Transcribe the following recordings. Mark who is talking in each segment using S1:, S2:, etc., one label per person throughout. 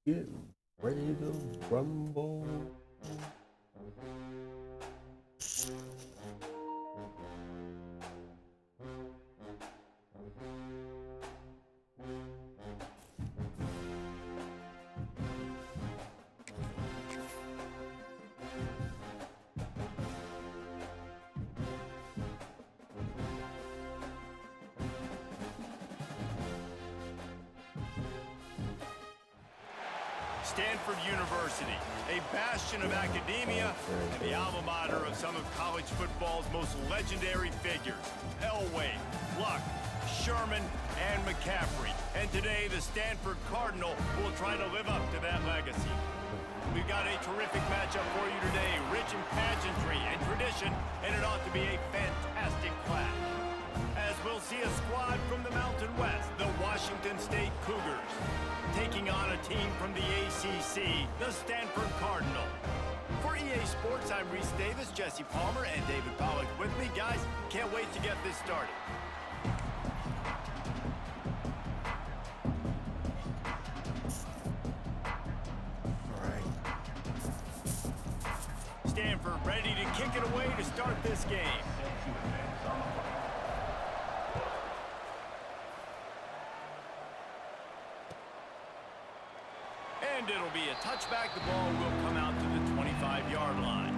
S1: Get ready to rumble.
S2: Stanford University, a bastion of academia and the alma mater of some of college football's most legendary figures, Elway, Luck, Sherman, and McCaffrey. And today, the Stanford Cardinal will try to live up to that legacy. We've got a terrific matchup for you today, rich in pageantry and tradition, and it ought to be a fantastic clash. As we'll see a squad from the Mountain West, the Washington State Cougars, taking on a team from the ACC, the Stanford Cardinal. For EA Sports, I'm Reese Davis, Jesse Palmer, and David Pollack with me. Guys, can't wait to get this started.
S1: All right.
S2: Stanford ready to kick it away to start this game. And it'll be a touchback. The ball will come out to the 25-yard line.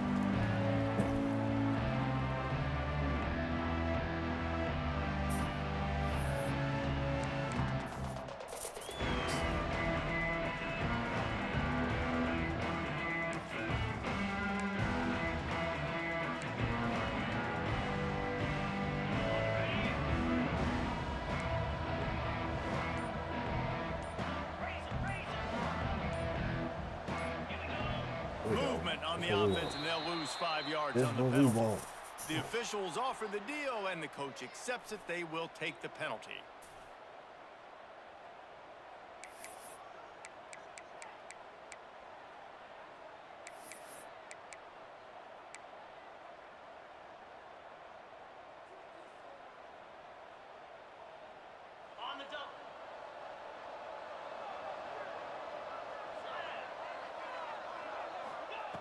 S2: Movement on the offense, and they'll lose 5 yards
S1: This
S2: on the
S1: one we
S2: penalty.
S1: won't.
S2: The officials offer the deal, and the coach accepts it. They will take the penalty.
S3: On the double.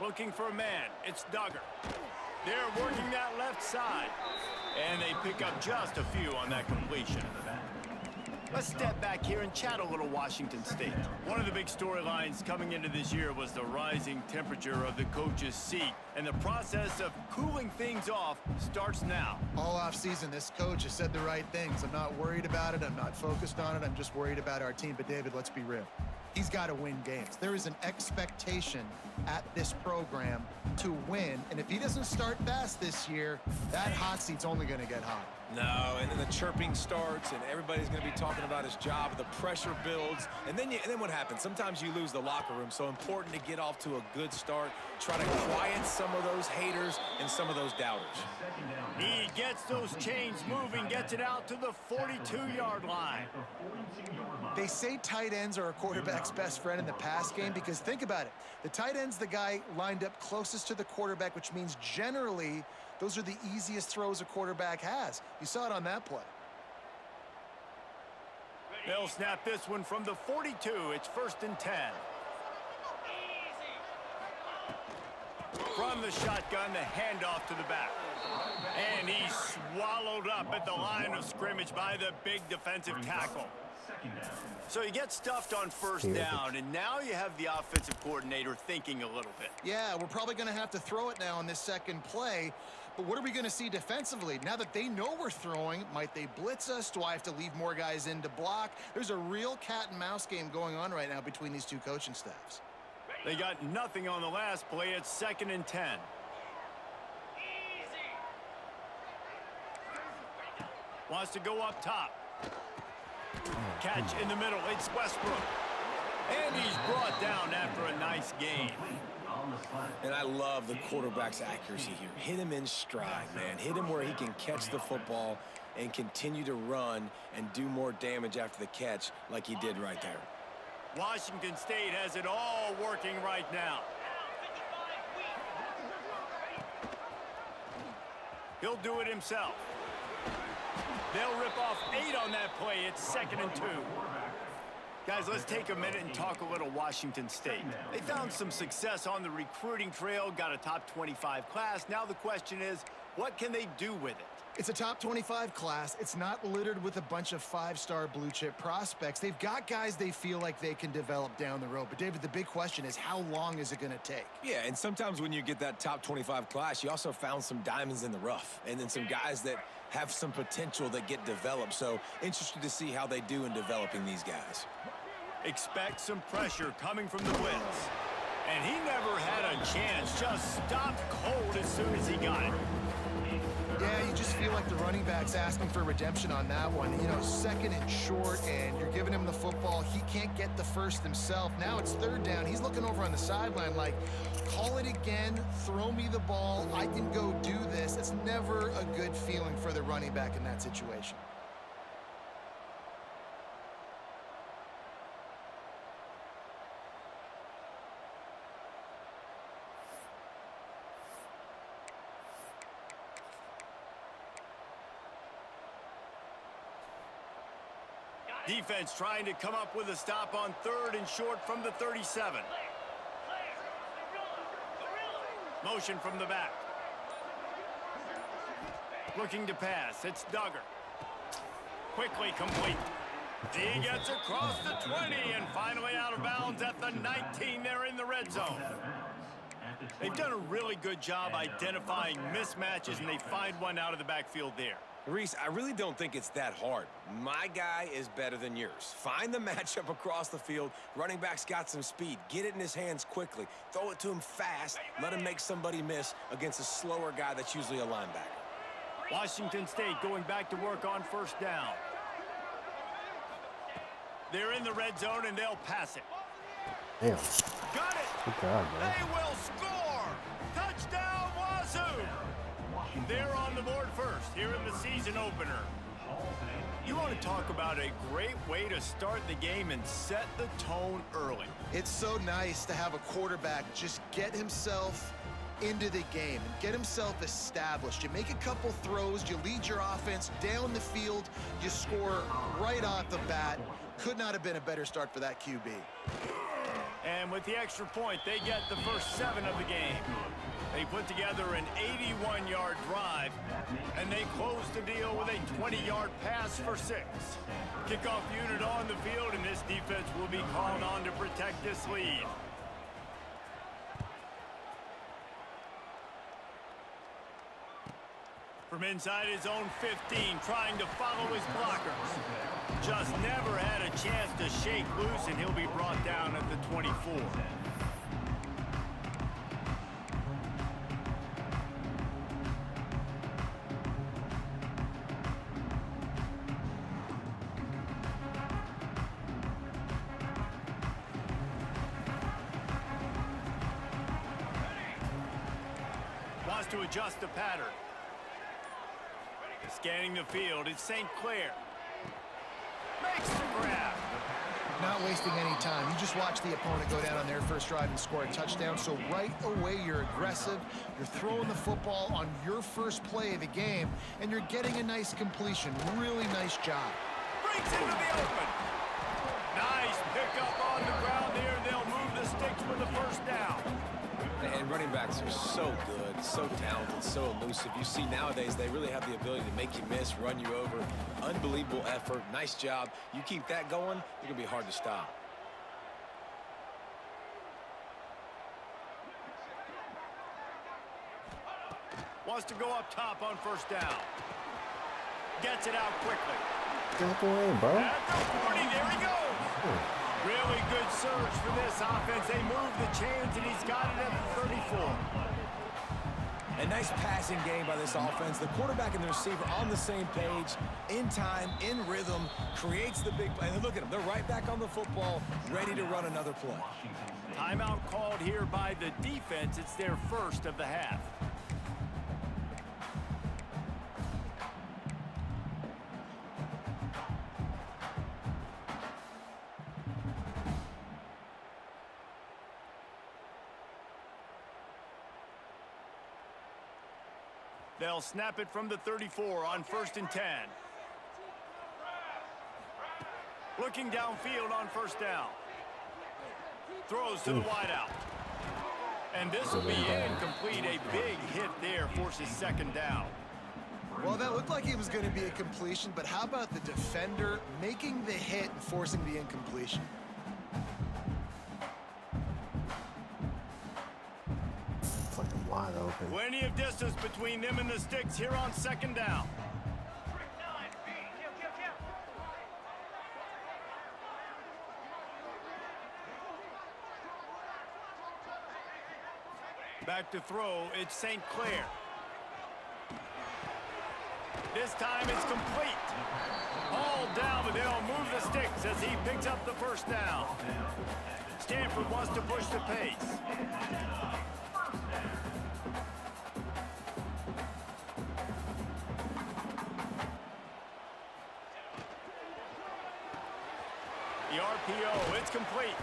S2: Looking for a man. It's Duggar. They're working that left side. And they pick up just a few on that completion. Let's step back here and chat a little Washington State. One of the big storylines coming into this year was the rising temperature of the coach's seat. And the process of cooling things off starts now.
S4: All off-season, this coach has said the right things. I'm not worried about it. I'm not focused on it. I'm just worried about our team. But, David, let's be real. He's got to win games. There is an expectation at this program to win. And if he doesn't start fast this year, that hot seat's only going to get hot.
S5: No, and then the chirping starts, and everybody's going to be talking about his job. The pressure builds, and then what happens? Sometimes you lose the locker room, so important to get off to a good start. Try to quiet some of those haters and some of those doubters.
S2: He gets those chains moving, gets it out to the 42-yard line.
S4: They say tight ends are a quarterback's best friend in the pass game because think about it. The tight end's the guy lined up closest to the quarterback, which means generally those are the easiest throws a quarterback has. You saw it on that play.
S2: They'll snap this one from the 42. It's 1st and 10. From the shotgun, the handoff to the back. And he's swallowed up at the line of scrimmage by the big defensive tackle. So you get stuffed on 1st down, and now you have the offensive coordinator thinking a little bit.
S4: Yeah, we're probably going to have to throw it now on this second play. But what are we going to see defensively? Now that they know we're throwing, might they blitz us? Do I have to leave more guys in to block? There's a real cat and mouse game going on right now between these two coaching staffs.
S2: They got nothing on the last play. It's 2nd and 10. Wants to go up top. Catch in the middle. It's Westbrook. And he's brought down after a nice gain.
S5: And I love the quarterback's accuracy here. Hit him in stride, man. Hit him where he can catch the football and continue to run and do more damage after the catch like he did right there.
S2: Washington State has it all working right now. He'll do it himself. They'll rip off 8 on that play. It's 2nd and 2. Guys, let's take a minute and talk a little Washington State. They found some success on the recruiting trail, got a top 25 class. Now the question is, what can they do with it?
S4: It's a top 25 class. It's not littered with a bunch of five-star blue-chip prospects. They've got guys they feel like they can develop down the road. But, David, the big question is, how long is it going to take?
S5: Yeah, and sometimes when you get that top 25 class, you also found some diamonds in the rough. And then some guys that have some potential that get developed. So, interested to see how they do in developing these guys.
S2: Expect some pressure coming from the blitz. And he never had a chance. Just stopped cold as soon as he got it.
S4: Yeah, you just feel like the running back's asking for redemption on that one. You know, second and short, and you're giving him the football. He can't get the first himself. Now it's third down. He's looking over on the sideline like, call it again, throw me the ball, I can go do this. It's never a good feeling for the running back in that situation.
S2: Defense trying to come up with a stop on third and short from the 37. Motion from the back. Looking to pass. It's Duggar. Quickly complete. He gets across the 20 and finally out of bounds at the 19 there in the red zone. They've done a really good job identifying mismatches, and they find one out of the backfield there.
S5: Reese, I really don't think it's that hard. My guy is better than yours. Find the matchup across the field. Running back's got some speed. Get it in his hands quickly. Throw it to him fast. Let him make somebody miss against a slower guy that's usually a linebacker.
S2: Washington State going back to work on first down. They're in the red zone, and they'll pass it.
S1: Damn.
S2: Got it.
S1: Good job, man.
S2: They will score. Touchdown, Wazzu. They're on the board first here in the season opener. You want to talk about a great way to start the game and set the tone early.
S4: It's so nice to have a quarterback just get himself into the game and get himself established. You make a couple throws, you lead your offense down the field, you score right off the bat. Could not have been a better start for that QB.
S2: And with the extra point, they get the first 7 of the game. They put together an 81-yard drive, and they close the deal with a 20-yard pass for 6. Kickoff unit on the field, and this defense will be called on to protect this lead. From inside his own 15, trying to follow his blockers. Just never had a chance to shake loose, and he'll be brought down at the 24. Wants to adjust the pattern. Scanning the field, it's St. Clair. Makes the grab.
S4: Not wasting any time. You just watch the opponent go down on their first drive and score a touchdown. So right away, you're aggressive. You're throwing the football on your first play of the game, and you're getting a nice completion. Really nice job.
S2: Breaks into the open. Nice pickup on the ground here. They'll move the sticks for the first down.
S5: And running backs are so good, so talented, so elusive. You see nowadays they really have the ability to make you miss, run you over. Unbelievable effort. Nice job. You keep that going, you're going to be hard to stop.
S2: Wants to go up top on first down. Gets it out quickly.
S1: Get out the way, bro.
S2: At the 40, there he goes. Really good surge for this offense. They move the chains, and he's got it at the 34.
S5: A nice passing game by this offense. The quarterback and the receiver on the same page, in time, in rhythm, creates the big play. And look at them. They're right back on the football, ready to run another play.
S2: Timeout called here by the defense. It's their first of the half. They'll snap it from the 34 on 1st and 10. Looking downfield on first down. Throws to the wideout. And this will be incomplete. A big hit there forces second down.
S4: Well, that looked like it was going to be a completion, but how about the defender making the hit and forcing the incompletion?
S1: Fucking wide open.
S2: Plenty of distance between them and the sticks here on second down. Back to throw, it's St. Clair. This time it's complete. All down, but they'll move the sticks as he picks up the first down. Stanford wants to push the pace. The RPO, it's complete.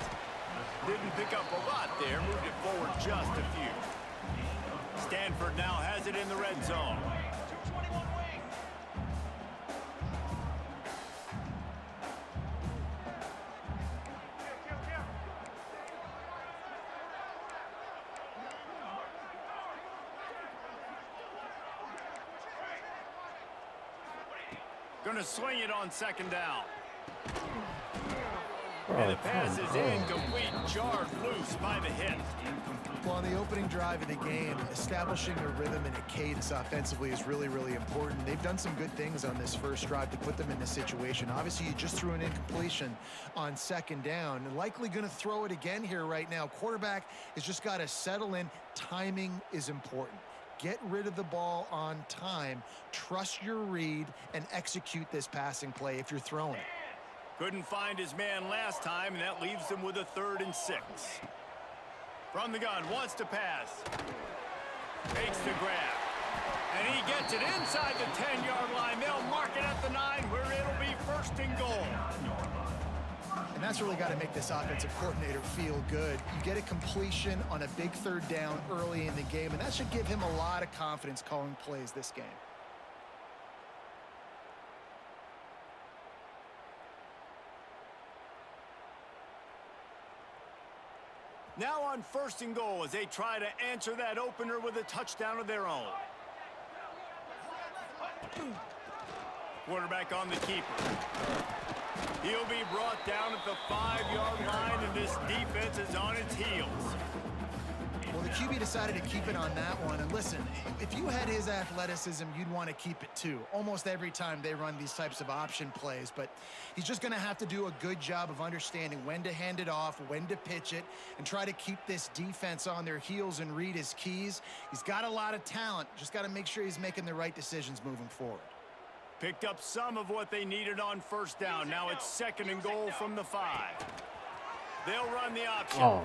S2: Didn't pick up a lot there, moved it forward just a few. Stanford now has it in the red zone. Gonna swing it on second down. And the pass is incomplete, jarred loose by the hit.
S4: Well, on the opening drive of the game, establishing a rhythm and a cadence offensively is really, really important. They've done some good things on this first drive to put them in this situation. Obviously, you just threw an incompletion on second down and likely going to throw it again here right now. Quarterback has just got to settle in. Timing is important. Get rid of the ball on time. Trust your read and execute this passing play if you're throwing it.
S2: Couldn't find his man last time, and that leaves him with a 3rd and 6. From the gun, wants to pass. Makes the grab. And he gets it inside the 10-yard line. They'll mark it at the 9, where it'll be 1st and goal.
S4: And that's really got to make this offensive coordinator feel good. You get a completion on a big 3rd down early in the game, and that should give him a lot of confidence calling plays this game.
S2: Now on 1st and goal as they try to answer that opener with a touchdown of their own. Quarterback on the keeper. He'll be brought down at the 5-yard line, and this defense is on its heels.
S4: Well, the QB decided to keep it on that one. And listen, if you had his athleticism, you'd want to keep it too. Almost every time they run these types of option plays. But he's just going to have to do a good job of understanding when to hand it off, when to pitch it, and try to keep this defense on their heels and read his keys. He's got a lot of talent. Just got to make sure he's making the right decisions moving forward.
S2: Picked up some of what they needed on 1st down. Now it's 2nd and goal from the 5. They'll run the option.
S1: Oh.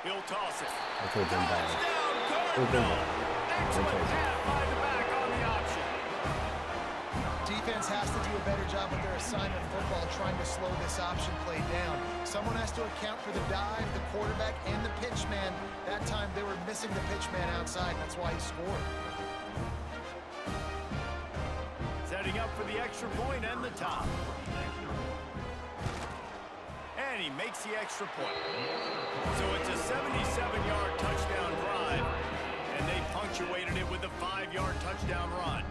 S2: He'll toss it.
S1: That could have been bad.
S2: Excellent pass by the back on the option.
S4: Defense has to do a better job with their assignment football, trying to slow this option play down. Someone has to account for the dive, the quarterback, and the pitch man. That time they were missing the pitch man outside, and that's why he scored.
S2: Setting up for the extra point and the top. And he makes the extra point. So it's a 77-yard touchdown drive, and they punctuated it with a 5-yard touchdown run.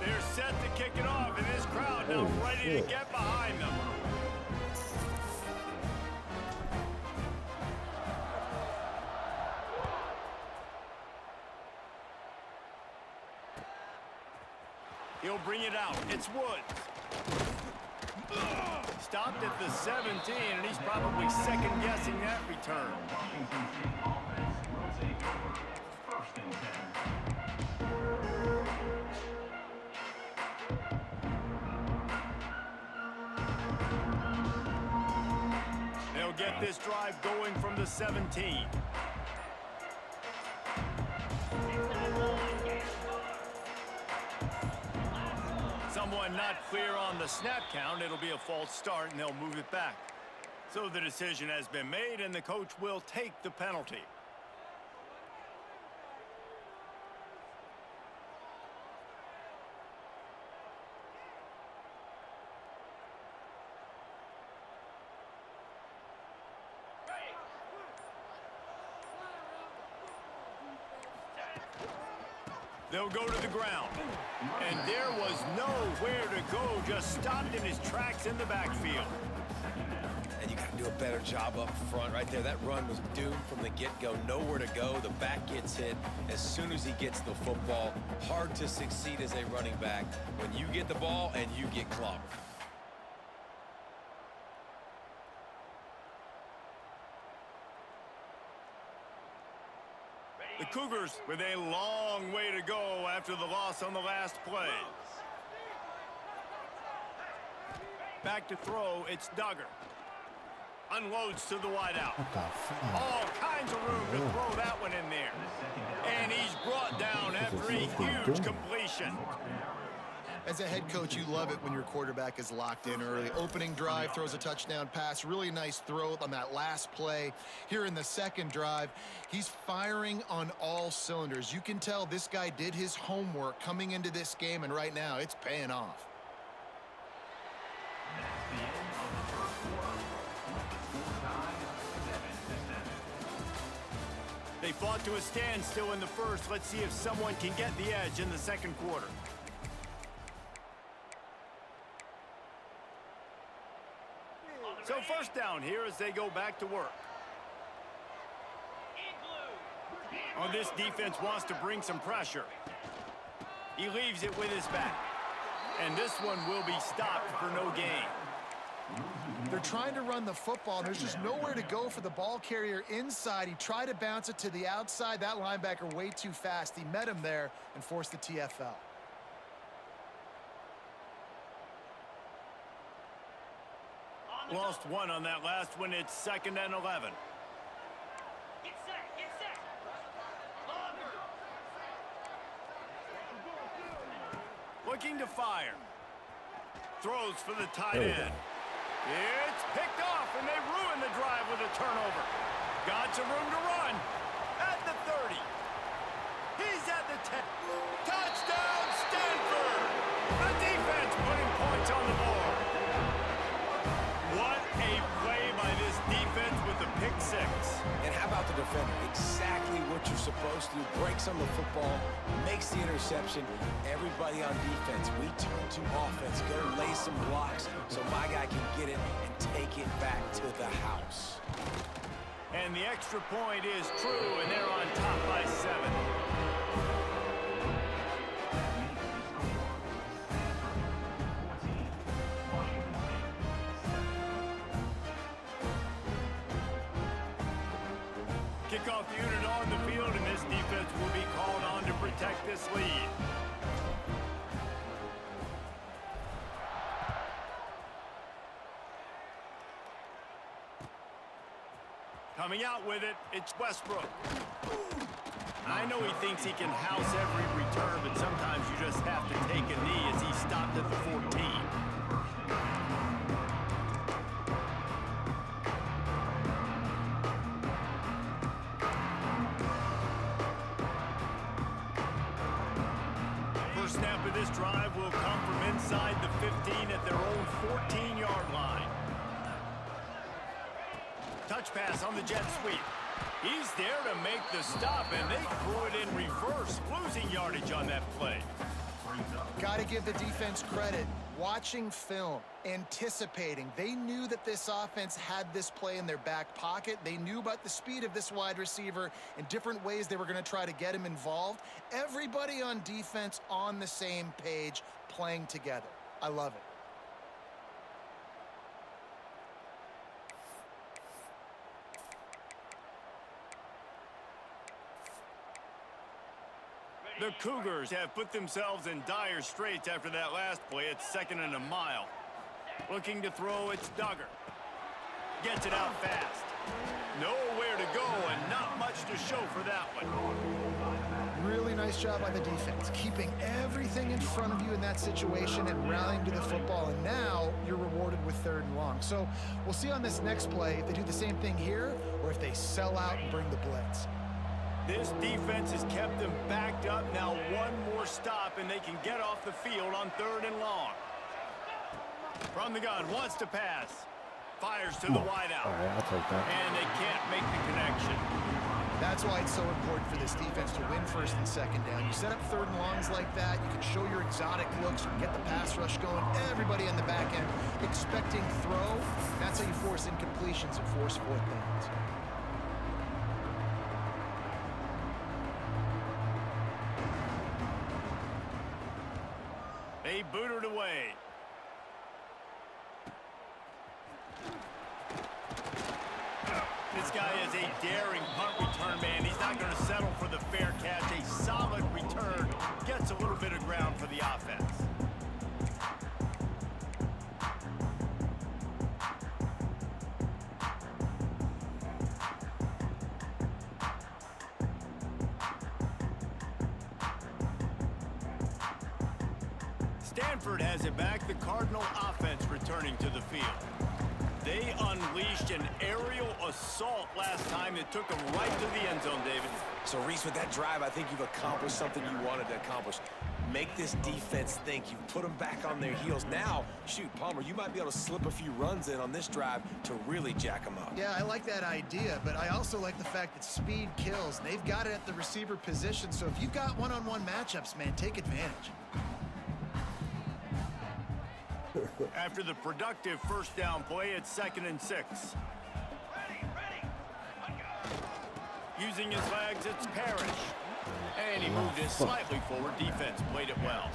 S2: They're set to kick it off, and this crowd now ready to get behind them. He'll bring it out. It's Woods. Stopped at the 17, and he's probably second-guessing that return. They'll get this drive going from the 17. Someone not clear on the snap count. It'll be a false start, and they'll move it back. So the decision has been made, and the coach will take the penalty. They'll go to the ground. And there was nowhere to go, just stopped in his tracks in the backfield.
S5: And you got to do a better job up front right there. That run was doomed from the get-go. Nowhere to go. The back gets hit as soon as he gets the football. Hard to succeed as a running back when you get the ball and you get clobbered.
S2: The Cougars with a long way to go after the loss on the last play. Back to throw, it's Duggar. Unloads to the wideout.
S1: What the fuck?
S2: All kinds of room to throw that one in there. And he's brought down after a huge completion.
S4: As a head coach, you love it when your quarterback is locked in early. Opening drive, throws a touchdown pass. Really nice throw on that last play. Here in the second drive, he's firing on all cylinders. You can tell this guy did his homework coming into this game, and right now it's paying off.
S2: They fought to a standstill in the first. Let's see if someone can get the edge in the second quarter. So first down here as they go back to work. Oh, this defense wants to bring some pressure. He leaves it with his back. And this one will be stopped for no gain.
S4: They're trying to run the football, and there's just nowhere to go for the ball carrier inside. He tried to bounce it to the outside. That linebacker way too fast. He met him there and forced the TFL.
S2: Lost one on that last one. It's 2nd and 11.
S3: Get set, get set. Longer.
S2: Looking to fire. Throws for the tight end. It's picked off, and they ruin the drive with a turnover. Got some room to run. At the 30. He's at the 10. Touchdown, Stanford! The defense putting points on the board. What a play by this defense with the pick six.
S5: And how about the defender? Exactly what you're supposed to do. Breaks on the football, makes the interception. Everybody on defense, we turn to offense. Go lay some blocks so my guy can get it and take it back to the house.
S2: And the extra point is true, and they're on top by 7. Kickoff unit on the field, and this defense will be called on to protect this lead. Coming out with it, it's Westbrook. I know he thinks he can house every return, but sometimes you just have to take a knee as he stopped at the 14. First snap of this drive will come from inside the 15 at their own 14-yard line. Touch pass on the jet sweep. He's there to make the stop, and they threw it in reverse, losing yardage on that play.
S4: Got to give the defense credit. Watching film, anticipating. They knew that this offense had this play in their back pocket. They knew about the speed of this wide receiver and different ways they were going to try to get him involved. Everybody on defense on the same page, playing together. I love it.
S2: The Cougars have put themselves in dire straits after that last play. It's 2nd and a mile. Looking to throw, it's Duggar. Gets it out fast. Nowhere to go and not much to show for that one.
S4: Really nice nice job by the defense, keeping everything in front of you in that situation and rallying to the football, and now you're rewarded with 3rd and long. So we'll see on this next play if they do the same thing here or if they sell out and bring the blitz.
S2: This defense has kept them backed up. Now one more stop, and they can get off the field on 3rd and long. From the gun, wants to pass. Fires to the wideout.
S1: All right, I'll take that.
S2: And they can't make the connection.
S4: That's why it's so important for this defense to win 1st and 2nd down. You set up 3rd and longs like that, you can show your exotic looks, you can get the pass rush going, everybody on the back end expecting throw. That's how you force incompletions and force 4th downs.
S2: They booted away. This guy is a daring punt return man. He's not going to settle for the fair catch. A solid return gets a little bit of ground for the offense. Stanford has it back. The Cardinal offense returning to the field. They unleashed an aerial assault last time that took them right to the end zone, David.
S5: So, Reese, with that drive, I think you've accomplished something you wanted to accomplish. Make this defense think. You've put them back on their heels. Now, shoot, Palmer, you might be able to slip a few runs in on this drive to really jack them up.
S4: Yeah, I like that idea, but I also like the fact that speed kills. They've got it at the receiver position, so if you've got one-on-one matchups, man, take advantage.
S2: After the productive 1st down play, it's 2nd and 6. Using his legs, it's Parrish. And he moved it slightly forward. Defense played it well.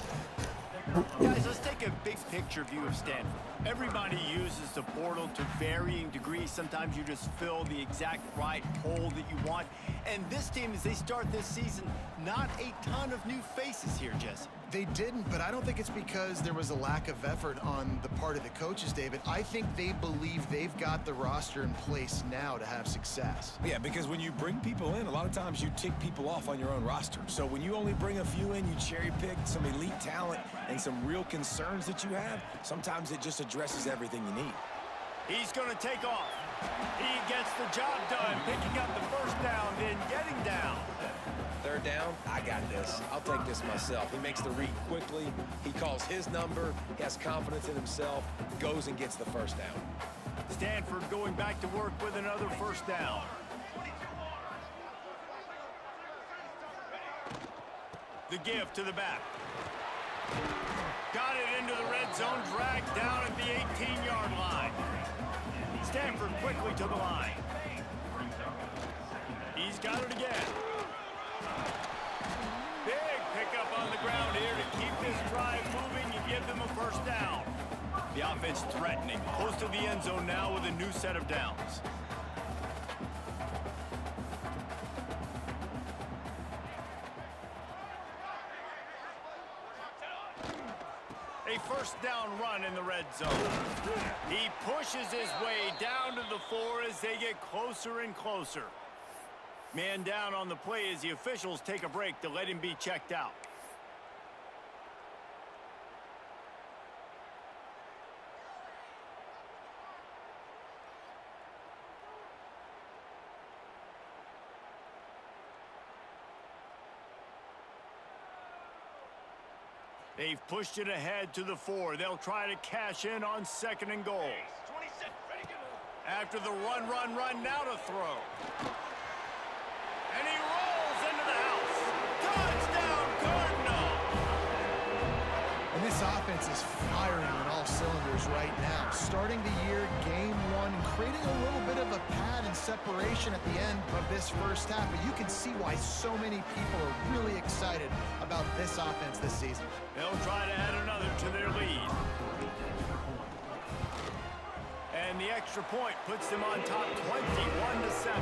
S2: Guys, let's take a big picture view of Stanford. Everybody uses the portal to varying degrees. Sometimes you just fill the exact right hole that you want. And this team, as they start this season, not a ton of new faces here, Jesse.
S4: They didn't, but I don't think it's because there was a lack of effort on the part of the coaches, David. I think they believe they've got the roster in place now to have success.
S5: Yeah, because when you bring people in, a lot of times you tick people off on your own roster. So when you only bring a few in, you cherry-pick some elite talent and some real concerns that you have, sometimes it just addresses everything you need.
S2: He's going to take off. He gets the job done, picking up the 1st down, then getting down.
S5: 3rd down, I got this. I'll take this myself. He makes the read quickly. He calls his number. He has confidence in himself. Goes and gets the 1st down.
S2: Stanford going back to work with another 1st down. The give to the back. Got it into the red zone, dragged down at the 18-yard line. Stanford quickly to the line. He's got it again. Big pickup on the ground here to keep this drive moving and give them a 1st down. The offense threatening, close to the end zone now with a new set of downs. A 1st down run in the red zone. He pushes his way down to the 4 as they get closer and closer. Man down on the play as the officials take a break to let him be checked out. They've pushed it ahead to the 4. They'll try to cash in on 2nd and goal. After the run, now to throw. And he rolls into the house. Touchdown, Cardinal!
S4: And this offense is firing on all cylinders right now. Starting the year, game 1, creating a little bit of a pad and separation at the end of this 1st half. But you can see why so many people are really excited about this offense this season.
S2: They'll try to add another to their lead. And the extra point puts them on top 21-7.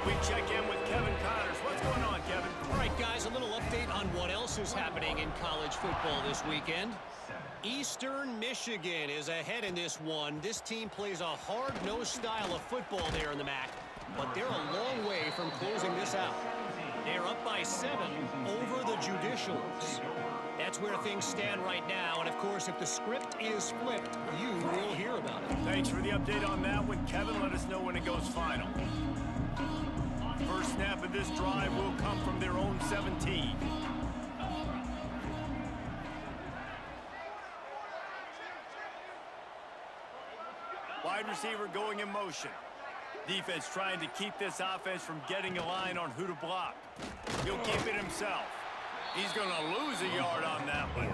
S2: We check in with Kevin Connors. What's going on, Kevin?
S6: All right, guys, a little update on what else is happening in college football this weekend. Eastern Michigan is ahead in this one. This team plays a hard-nosed style of football there in the MAC, but they're a long way from closing this out. They're up by 7 over the Judicials. That's where things stand right now. And, of course, if the script is flipped, you will hear about it.
S2: Thanks for the update on that one, Kevin. Let us know when it goes final. First snap of this drive will come from their own 17. Wide receiver going in motion. Defense trying to keep this offense from getting a line on who to block. He'll keep it himself. He's going to lose a yard on that one.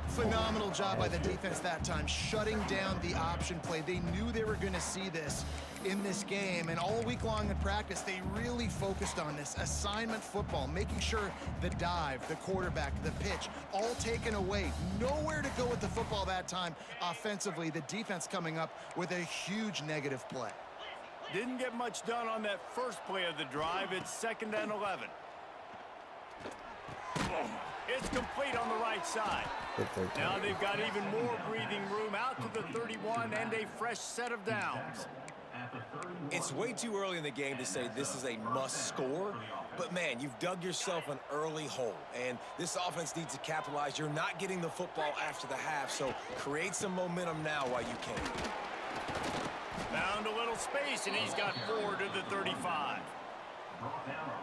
S4: Phenomenal job by the defense that time, shutting down the option play. They knew they were going to see this in this game, and all week long in practice, they really focused on this assignment football, making sure the dive, the quarterback, the pitch, all taken away. Nowhere to go with the football that time offensively. The defense coming up with a huge negative play.
S2: Didn't get much done on that first play of the drive. It's 2nd and 11. It's complete on the right side. Now they've got even more breathing room out to the 31 and a fresh set of downs.
S5: It's way too early in the game to say this is a must score, but man, you've dug yourself an early hole, and this offense needs to capitalize. You're not getting the football after the half, so create some momentum now while you can.
S2: Found a little space, and he's got 4 to the 35.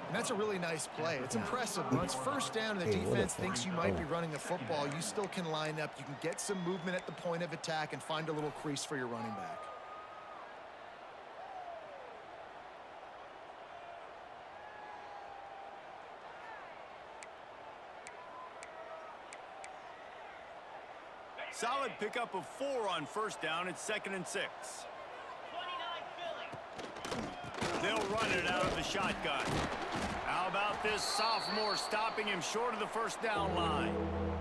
S4: And that's a really nice play. It's impressive. Once first down and the defense thinks you might be running the football, you still can line up. You can get some movement at the point of attack and find a little crease for your running back.
S2: Solid pickup of 4 on first down. It's 2nd and 6.
S3: 29 Philly.
S2: They'll run it out of the shotgun. How about this sophomore stopping him short of the first down line?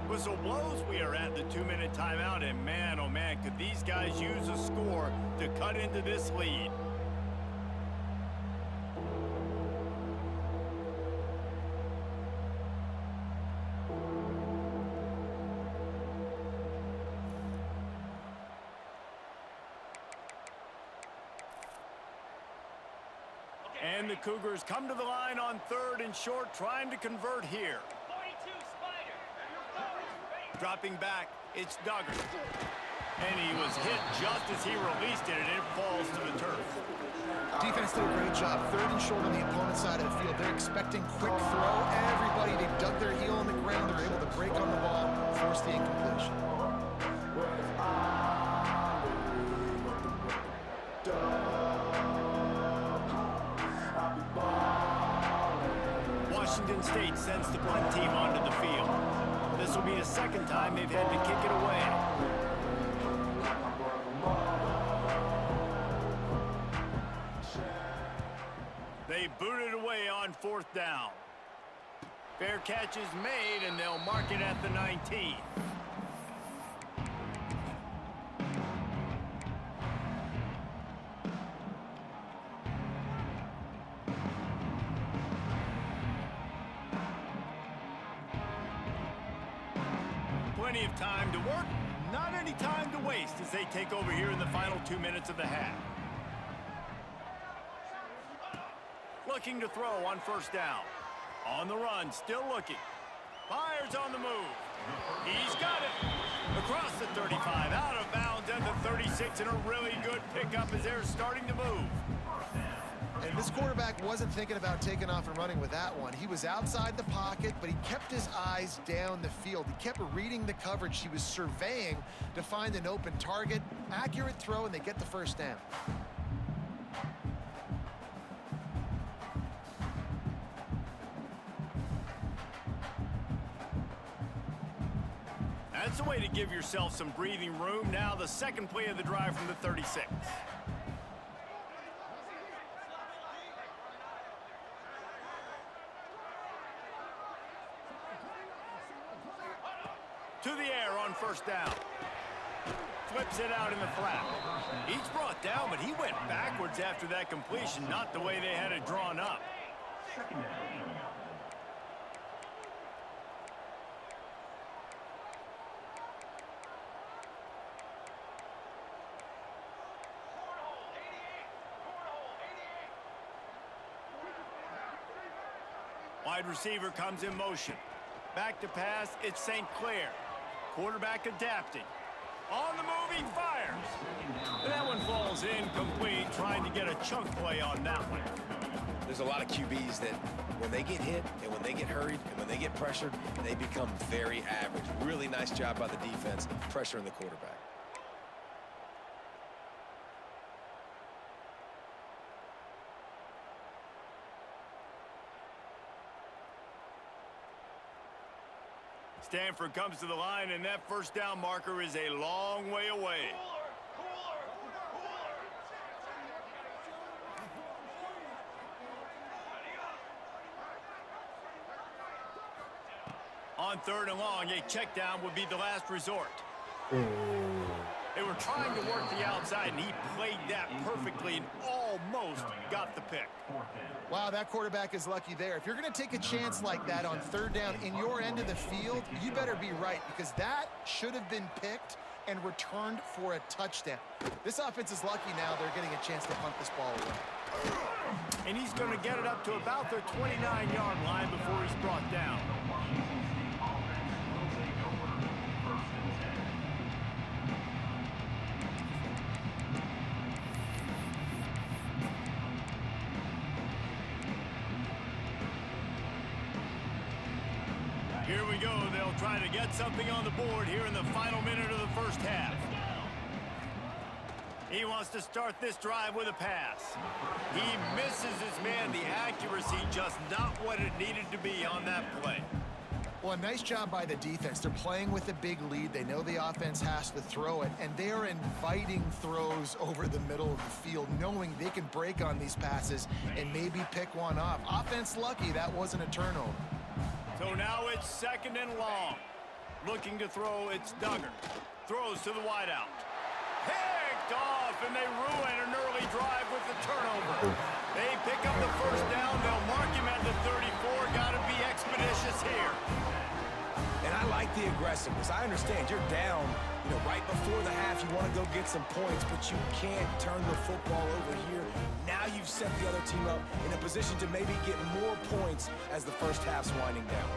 S2: Whistle blows. We are at the 2-minute timeout, and man, oh man, could these guys use a score to cut into this lead. And the Cougars come to the line on 3rd and short, trying to convert here.
S3: 42 Spider.
S2: Dropping back, it's Duggar. And he was hit just as he released it, and it falls to the turf.
S4: Defense did a great job. 3rd and short on the opponent's side of the field. They're expecting quick throw. Everybody, they dug their heel on the ground. They're able to break on the ball, force the incompletion.
S2: Washington State sends the punt team onto the field. This will be the 2nd time they've had to kick it away. They boot it away on 4th down. Fair catch is made, and they'll mark it at the 19. Plenty of time to work, not any time to waste as they take over here in the final 2 minutes of the half. Looking to throw on first down. On the run, still looking. Fires on the move. He's got it. Across the 35, out of bounds at the 36, and a really good pickup as they're starting to move.
S4: And this quarterback wasn't thinking about taking off and running with that one. He was outside the pocket, but he kept his eyes down the field. He kept reading the coverage. He was surveying to find an open target. Accurate throw, and they get the first down.
S2: That's a way to give yourself some breathing room. Now the 2nd play of the drive from the 36. To the air on first down. Flips it out in the flat. He's brought down, but he went backwards after that completion, not the way they had it drawn up. Wide receiver comes in motion. Back to pass, it's St. Clair. Quarterback adapting. On the move, he fires. That one falls incomplete, trying to get a chunk play on that one.
S5: There's a lot of QBs that when they get hit and when they get hurried and when they get pressured, they become very average. Really nice job by the defense, pressuring the quarterback.
S2: Stanford comes to the line, and that first down marker is a long way away. On 3rd and long, a check down would be the last resort. They were trying to work the outside, and he played that perfectly and almost got the pick.
S4: Wow, that quarterback is lucky there. If you're going to take a chance like that on 3rd down in your end of the field, you better be right, because that should have been picked and returned for a touchdown. This offense is lucky now they're getting a chance to punt this ball away.
S2: And he's going to get it up to about the 29-yard line before he's brought down. Here we go. They'll try to get something on the board here in the final minute of the first half. He wants to start this drive with a pass. He misses his man. The accuracy just not what it needed to be on that play.
S4: Well, a nice job by the defense. They're playing with a big lead. They know the offense has to throw it, and they are inviting throws over the middle of the field, knowing they can break on these passes and maybe pick one off. Offense lucky that wasn't a turnover.
S2: So now it's 2nd and long. Looking to throw, it's Duggar. Throws to the wideout. Picked off, and they ruin an early drive with the turnover. They pick up the first down. They'll mark him at the 34. Got to be expeditious here.
S5: And I like the aggressiveness. I understand you're down, right before the half. You want to go get some points, but you can't turn the football over here. Now you've set the other team up in a position to maybe get more points as the first half's winding down.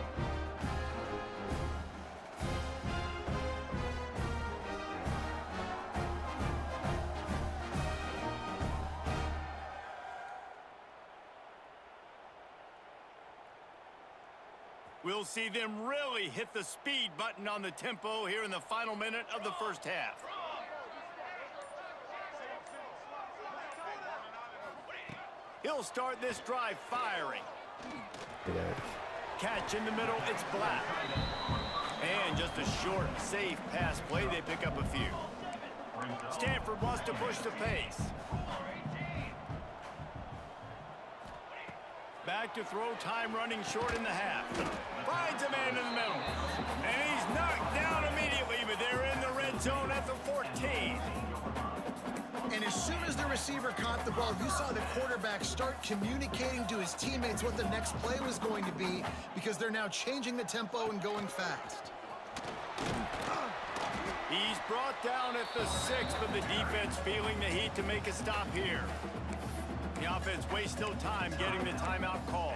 S2: We'll see them really hit the speed button on the tempo here in the final minute of the first half. He'll start this drive firing. Catch in the middle, it's Black. And just a short, safe pass play, they pick up a few. Stanford wants to push the pace. Back to throw, time running short in the half. Finds a man in the middle. And he's knocked down immediately, but they're in the red zone at the 14.
S4: And as soon as the receiver caught the ball, you saw the quarterback start communicating to his teammates what the next play was going to be, because they're now changing the tempo and going fast.
S2: He's brought down at the 6, but the defense feeling the heat to make a stop here. The offense wastes no time getting the timeout call.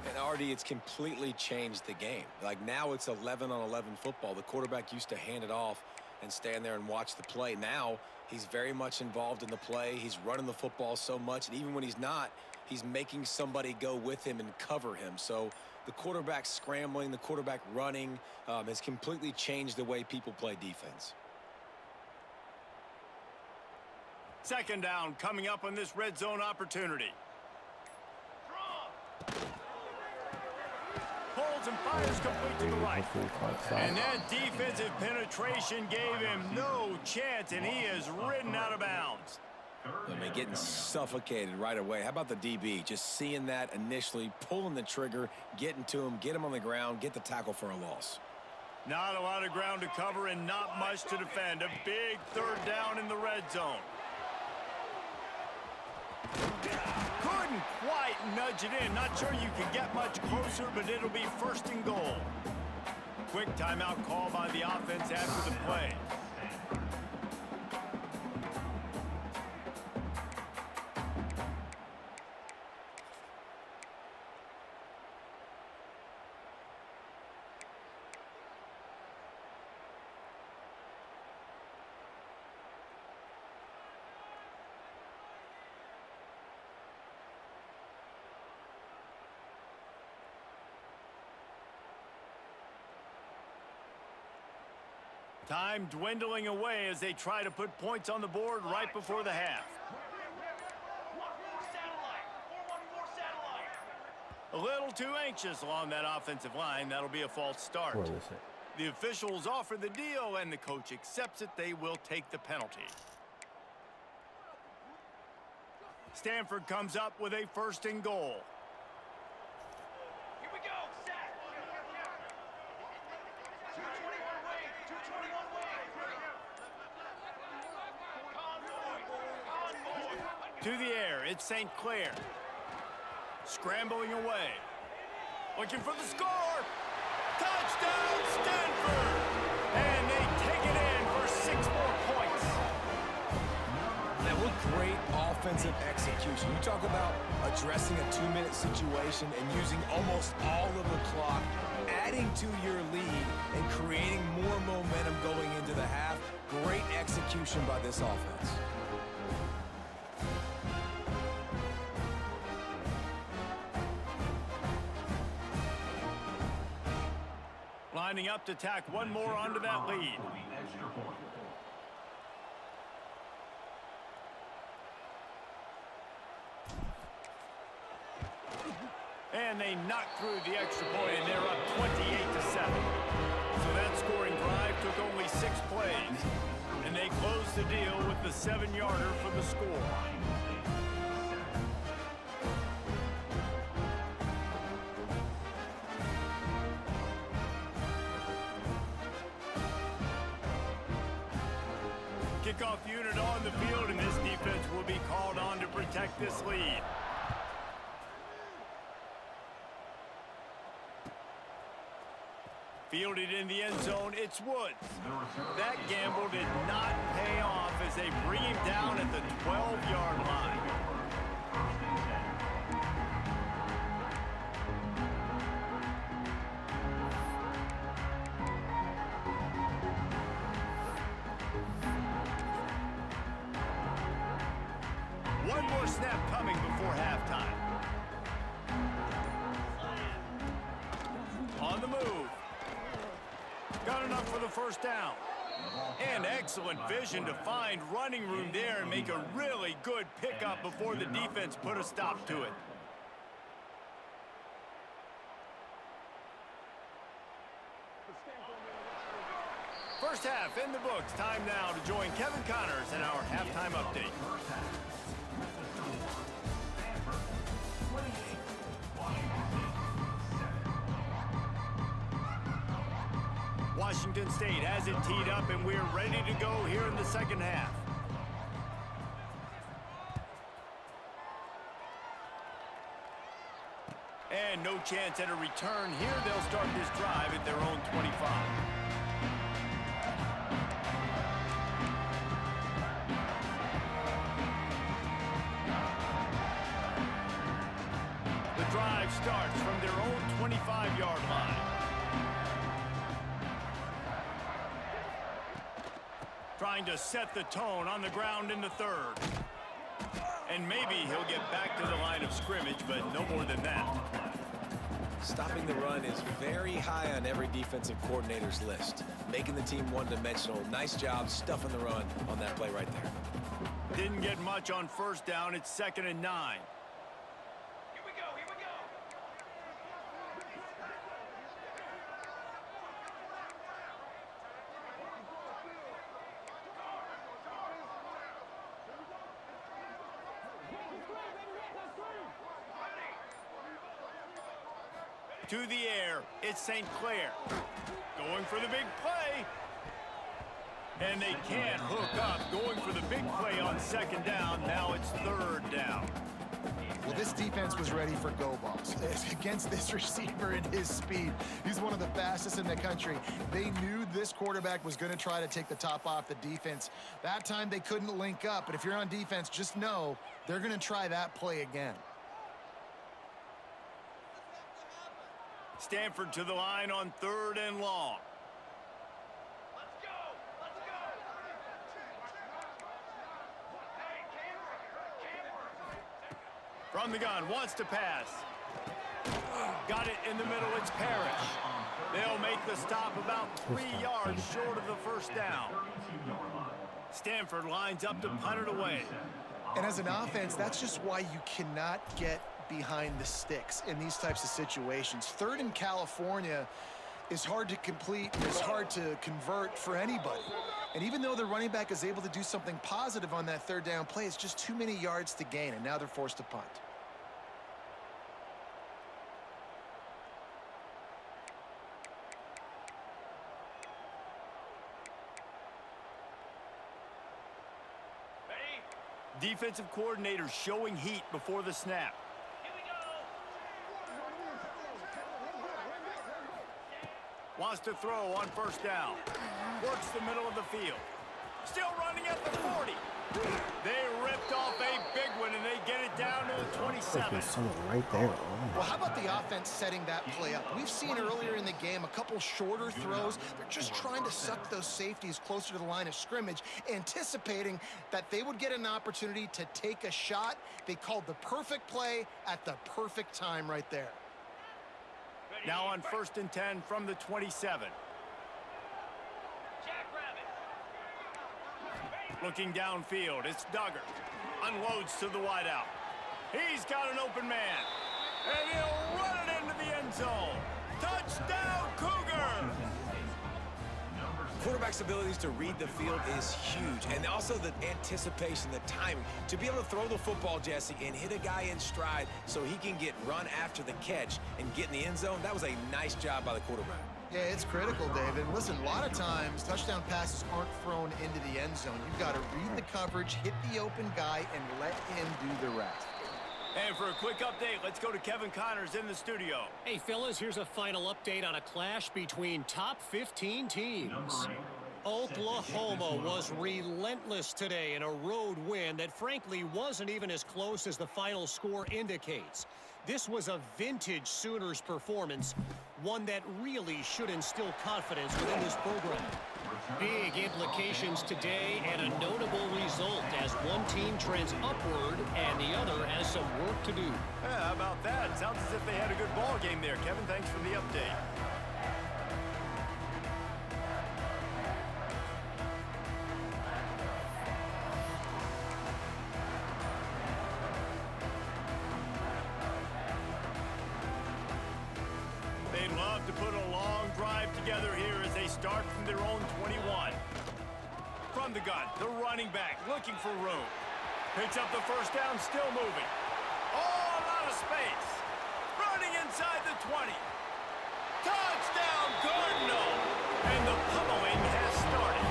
S5: And Artie, it's completely changed the game. Like now it's 11-on-11 football. The quarterback used to hand it off and stand there and watch the play. Now he's very much involved in the play. He's running the football so much, and even when he's not, he's making somebody go with him and cover him. So the quarterback scrambling, the quarterback running has completely changed the way people play defense.
S2: 2nd down coming up on this red zone opportunity. Pulls and fires complete to the right. And that defensive penetration gave him no chance, and he is ridden out of bounds.
S5: I mean, getting suffocated right away. How about the DB? Just seeing that initially, pulling the trigger, getting to him, get him on the ground, get the tackle for a loss.
S2: Not a lot of ground to cover and not much to defend. A big 3rd down in the red zone. Couldn't quite nudge it in. Not sure you can get much closer, but it'll be 1st and goal. Quick timeout call by the offense after the play. Time dwindling away as they try to put points on the board right before the half.
S3: 1-4 satellite. 4-1-4 satellite.
S2: A little too anxious along that offensive line. That'll be a false start.
S1: What is it?
S2: The officials offer the deal, and the coach accepts it. They will take the penalty. Stanford comes up with a 1st and goal.
S3: Here we go. Set. 221 wing. 221 wing. Convoy.
S2: To the air, it's St. Clair. Scrambling away. Looking for the score. Touchdown, Stanford! And they take it in for 6 more points.
S5: Now, what great offensive execution. You talk about addressing a 2-minute situation and using almost all of the clock, adding to your lead, and creating more momentum going into the half. Great execution by this offense.
S2: Lining up to tack one more onto that lead. And they knock through the extra point, and they're up 28-7. So that scoring drive took only 6 plays, and they closed the deal with the 7-yarder for the score. Kickoff unit on the field, and this defense will be called on to protect this lead. Fielded in the end zone, it's Woods. That gamble did not pay off as they bring him down at the 12-yard line. One more snap coming before halftime. On the move. Got enough for the 1st down. And excellent vision to find running room there and make a really good pickup before the defense put a stop to it. First half in the books. Time now to join Kevin Connors in our halftime update. Washington State has it teed up, and we're ready to go here in the 2nd half. And no chance at a return here. They'll start this drive at their own 25. The drive starts from their own 25-yard line. Trying to set the tone on the ground in the 3rd. And maybe he'll get back to the line of scrimmage, but no more than that.
S5: Stopping the run is very high on every defensive coordinator's list. Making the team one-dimensional. Nice job stuffing the run on that play right there.
S2: Didn't get much on 1st down. It's 2nd and 9.
S3: Here we go. Here we go.
S2: To the air, it's St. Clair. Going for the big play. And they can't hook up. Going for the big play on 2nd down. Now it's 3rd down.
S4: Well, this defense was ready for go balls. Against this receiver and his speed, he's one of the fastest in the country. They knew this quarterback was going to try to take the top off the defense. That time they couldn't link up, but if you're on defense, just know they're going to try that play again.
S2: Stanford to the line on 3rd and long.
S3: Let's go. Let's go. Hey, camera.
S2: From the gun, wants to pass. Got it in the middle, it's Parrish. They'll make the stop about 3 yards short of the first down. Stanford lines up to punt it away.
S4: And as an offense, that's just why you cannot get behind the sticks in these types of situations. Third in California is hard to complete, it's hard to convert for anybody. And even though the running back is able to do something positive on that third down play, it's just too many yards to gain, and now they're forced to punt.
S2: Defensive coordinator showing heat before the snap.
S3: Here we go.
S2: Wants to throw on first down. Works the middle of the field. Still running at the 40. They ripped off a big one, and they get it down to the 27.
S1: There's someone right there.
S4: Well, how about the offense setting that play up? We've seen earlier in the game a couple shorter throws. They're just trying to suck those safeties closer to the line of scrimmage, anticipating that they would get an opportunity to take a shot. They called the perfect play at the perfect time right there.
S2: Now on 1st and 10 from the 27. Looking downfield, it's Duggar. Unloads to the wideout. He's got an open man. And he'll run it into the end zone. Touchdown, Cougar!
S5: Quarterback's abilities to read the field is huge. And also the anticipation, the timing. To be able to throw the football, Jesse, and hit a guy in stride so he can get run after the catch and get in the end zone, that was a nice job by the quarterback.
S4: Yeah, it's critical, David. Listen, a lot of times touchdown passes aren't thrown into the end zone. You've got to read the coverage, hit the open guy, and let him do the rest.
S2: And for a quick update, let's go to Kevin Connors in the studio.
S6: Hey, fellas, here's a final update on a clash between top 15 teams. Oklahoma was relentless today in a road win that frankly wasn't even as close as the final score indicates. This was a vintage Sooners performance, one that really should instill confidence within this program. Big implications today and a notable result as one team trends upward and the other has some work to do.
S2: Yeah, how about that? Sounds as if they had a good ball game there. Kevin, thanks for the update. They'd love to put a long drive together here as they start from their own 21. From the gun, the running back looking for room. Picks up the first down, still moving. Oh, a lot of space. Running inside the 20. Touchdown, Cardinal! And the pummeling has started.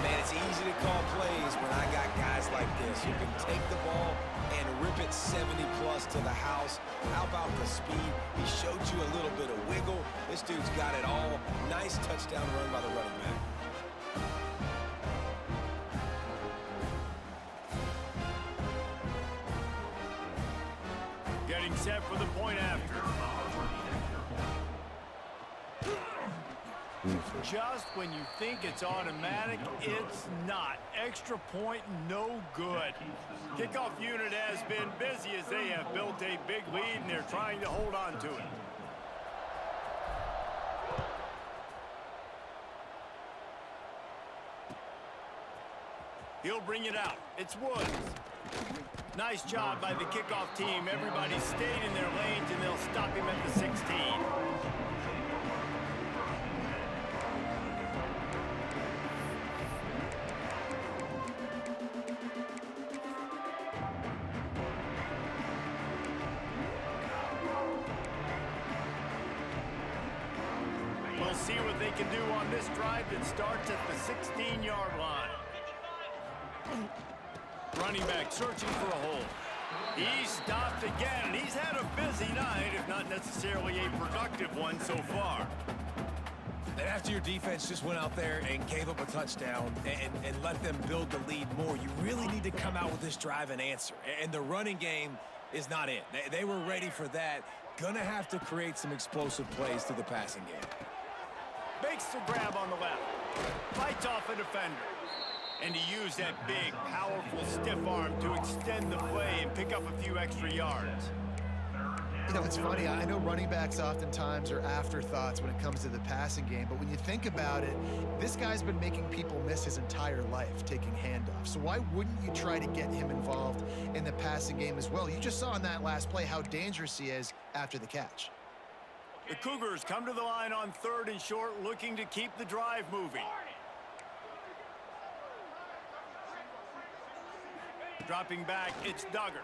S5: Man, it's easy to call plays when I got guys like this who can take the ball and rip it 70-plus to the house. How about the speed? He showed you a little bit of wiggle. This dude's got it all. Nice touchdown run by the running back.
S2: Getting set for the point after. Just when you think it's automatic, it's not. Extra point, no good. Kickoff unit has been busy as they have built a big lead, and they're trying to hold on to it. He'll bring it out. It's Woods. Nice job by the kickoff team. Everybody stayed in their lanes, and they'll stop him at the 16. We'll see what they can do on this drive that starts at the 16-yard line. Running back searching for a hole. He stopped again, and he's had a busy night, if not necessarily a productive one so far.
S5: And after your defense just went out there and gave up a touchdown and let them build the lead more, you really need to come out with this drive and answer. And the running game is not it. They were ready for that. Gonna have to create some explosive plays through the passing game.
S2: Makes the grab on the left. Fights off a defender. And he used that big, powerful, stiff arm to extend the play and pick up a few extra yards.
S4: You know, it's funny. I know running backs oftentimes are afterthoughts when it comes to the passing game, but when you think about it, this guy's been making people miss his entire life taking handoffs. So why wouldn't you try to get him involved in the passing game as well? You just saw in that last play how dangerous he is after the catch.
S2: The Cougars come to the line on 3rd and short, looking to keep the drive moving. Dropping back, it's Duggar.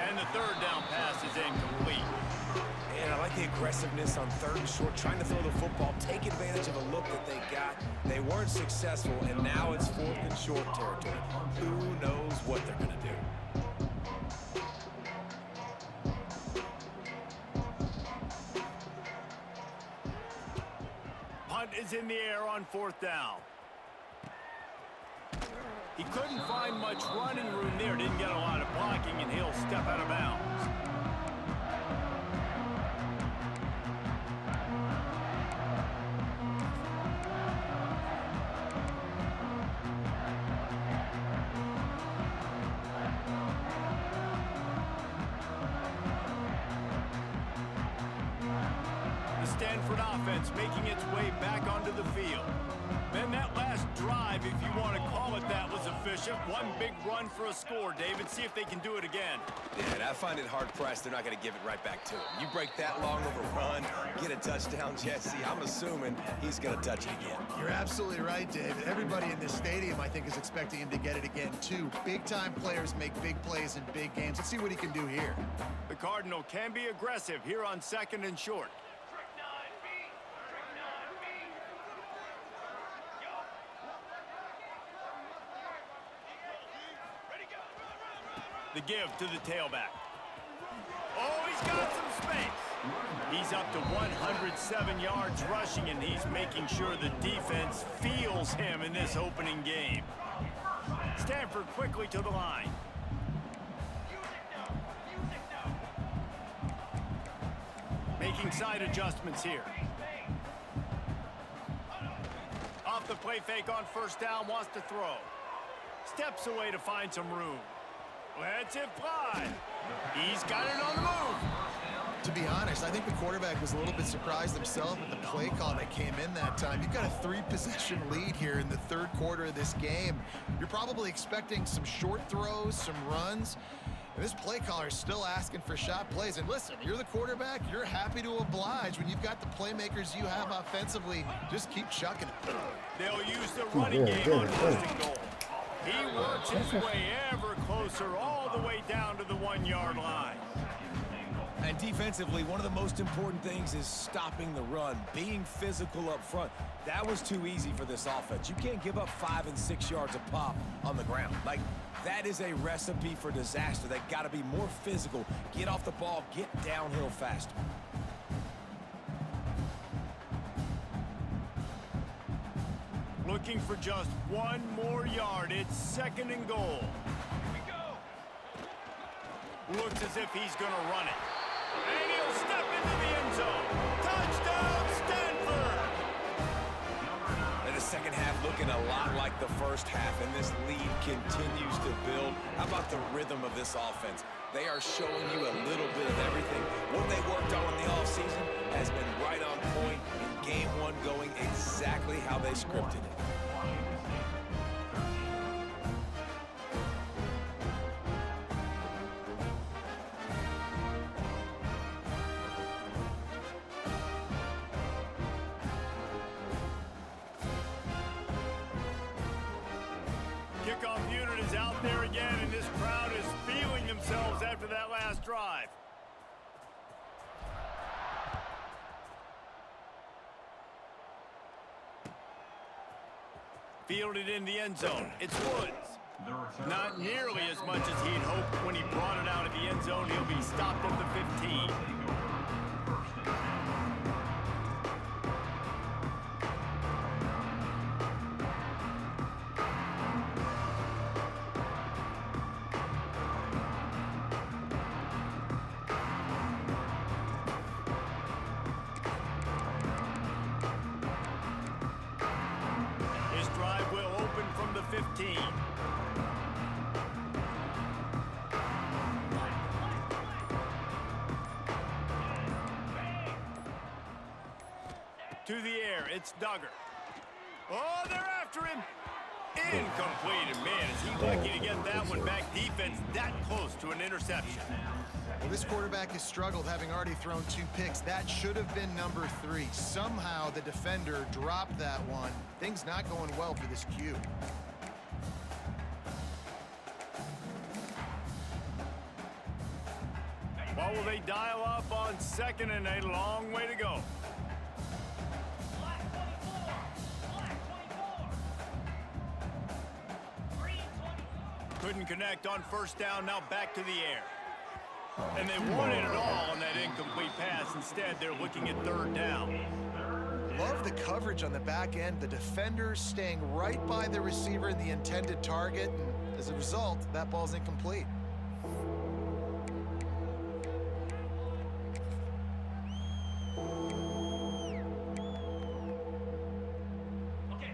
S2: And the 3rd down pass is incomplete.
S5: And I like the aggressiveness on 3rd and short, trying to throw the football, take advantage of a look that they got. They weren't successful, and now it's 4th and short territory. Who knows what they're going to do?
S2: Punt is in the air on 4th down. He couldn't find much running room there, didn't get a lot of blocking, and he'll step out of bounds. The Stanford offense making its way back onto the field. Then that last drive, if you want to call it that, was efficient. One big run for a score, David. See if they can do it again.
S5: Yeah, and I find it hard-pressed they're not going to give it right back to him. You break that long of a run, get a touchdown, Jesse, I'm assuming he's going to touch it again.
S4: You're absolutely right, David. Everybody in this stadium, I think, is expecting him to get it again, too. Big-time players make big plays in big games. Let's see what he can do here.
S2: The Cardinal can be aggressive here on 2nd and short. The give to the tailback. Oh, he's got some space. He's up to 107 yards rushing, and he's making sure the defense feels him in this opening game. Stanford quickly to the line. Making side adjustments here. Off the play fake on 1st down, wants to throw. Steps away to find some room. Lets it fly. He's got it on the move.
S4: To be honest, I think the quarterback was a little bit surprised himself at the play call that came in that time. You've got a 3-possession lead here in the 3rd quarter of this game. You're probably expecting some short throws, some runs. And this play caller is still asking for shot plays. And listen, you're the quarterback. You're happy to oblige when you've got the playmakers you have offensively. Just keep chucking it.
S2: They'll use the running game on 1st and goal. He works his way ever closer all the way down to the 1-yard line.
S5: And defensively, one of the most important things is stopping the run, being physical up front. That was too easy for this offense. You can't give up 5 and 6 yards a pop on the ground. Like, that is a recipe for disaster. They got to be more physical, get off the ball, get downhill faster.
S2: Looking for just 1 more yard. It's 2nd and goal.
S3: Here we go.
S2: Looks as if he's going to run it. And he'll step into the end zone. Touchdown, Stanford!
S5: And the second half looking a lot like the first half, and this lead continues to build. How about the rhythm of this offense? They are showing you a little bit of everything. What they worked on in the offseason has been right on point, and game 1 going exactly how they scripted it.
S2: Kickoff unit is out there again, and this crowd is feeling themselves after that last drive. Fielded in the end zone. It's Woods. Not nearly as much as he'd hoped when he brought it out of the end zone. He'll be stopped at the 15. His drive will open from the 15. To the air, it's Duggar. Oh, they're after him. Incomplete, and man, is he lucky to get that one back. Defense that close to an interception.
S4: Well, this quarterback has struggled, having already thrown 2 picks. That should have been number 3. Somehow the defender dropped that one. Things not going well for this Q.
S2: What will they dial up on 2nd and a long way to go?
S3: Black 24. Black 24. Green 24.
S2: Couldn't connect on 1st down, now back to the air. And they wanted it all on that incomplete pass. Instead, they're looking at 3rd down.
S4: Love the coverage on the back end. The defender staying right by the receiver and the intended target. And as a result, that ball's incomplete.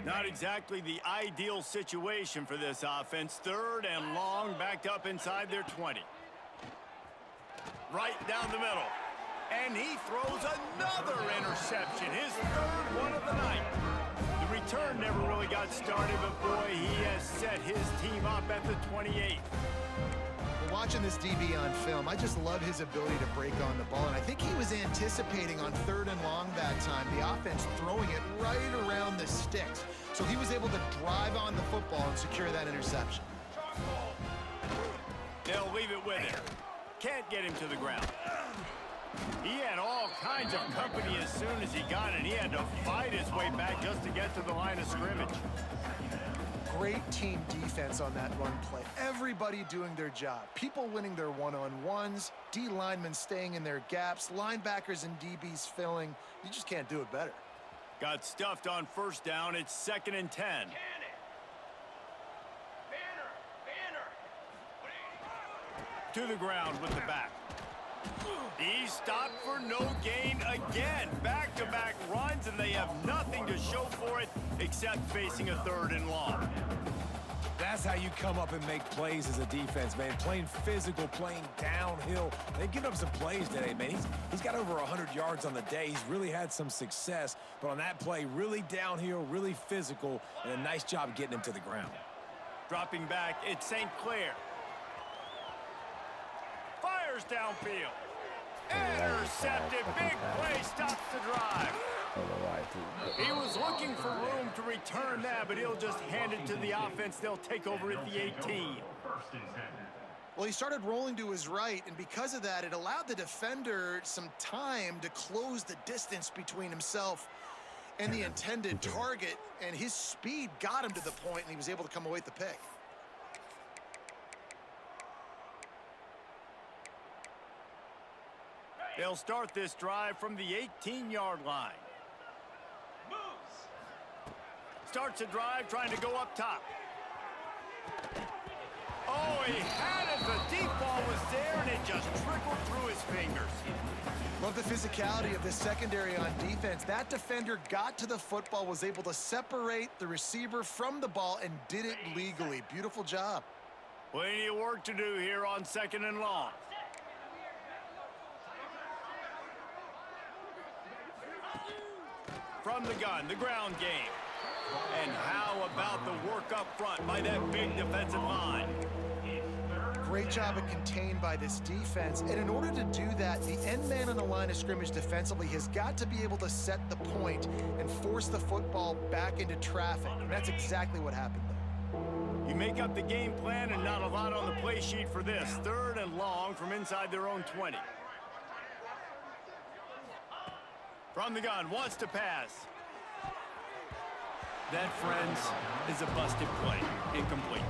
S2: Not exactly the ideal situation for this offense. 3rd and long, backed up inside their 20. Right down the middle. And he throws another interception, his 3rd one of the night. The return never really got started, but boy, he has set his team up at the 28.
S4: Watching this DB on film, I just love his ability to break on the ball, and I think he was anticipating on 3rd and long that time, the offense throwing it right around the sticks. So he was able to drive on the football and secure that interception.
S2: They'll leave it with him. Can't get him to the ground. He had all kinds of company as soon as he got it. He had to fight his way back just to get to the line of scrimmage.
S4: Great team defense on that run play. Everybody doing their job. People winning their one-on-ones, D linemen staying in their gaps, linebackers and DBs filling. You just can't do it better.
S2: Got stuffed on 1st down. It's 2nd and 10.
S3: Cannon. Banner.
S2: To the ground with the back. He stopped for no gain again. Back-to-back runs, and they have nothing to show for it except facing a 3rd and long.
S5: That's how you come up and make plays as a defense, man. Playing physical, playing downhill. They've given up some plays today, man. He's got over 100 yards on the day. He's really had some success. But on that play, really downhill, really physical, and a nice job getting him to the ground.
S2: Dropping back, it's St. Clair. Fires downfield. Intercepted. Big play stops the drive. He was looking for room to return that, but he'll just hand it to the offense. They'll take over at the 18.
S4: Well, he started rolling to his right, and because of that, it allowed the defender some time to close the distance between himself and the intended target, and his speed got him to the point, and he was able to come away with the pick.
S2: They'll start this drive from the 18-yard line.
S3: Moves.
S2: Starts a drive trying to go up top. Oh, he had it. The deep ball was there, and it just trickled through his fingers.
S4: Love the physicality of this secondary on defense. That defender got to the football, was able to separate the receiver from the ball, and did it legally. Beautiful job.
S2: Plenty of work to do here on 2nd and long. From the gun, the ground game. And how about the work up front by that big defensive line?
S4: Great job of contained by this defense. And in order to do that, the end man on the line of scrimmage defensively has got to be able to set the point and force the football back into traffic. And that's exactly what happened there.
S2: You make up the game plan and not a lot on the play sheet for this. 3rd and long from inside their own 20. From the gun, wants to pass. That, friends, is a busted play. Incomplete.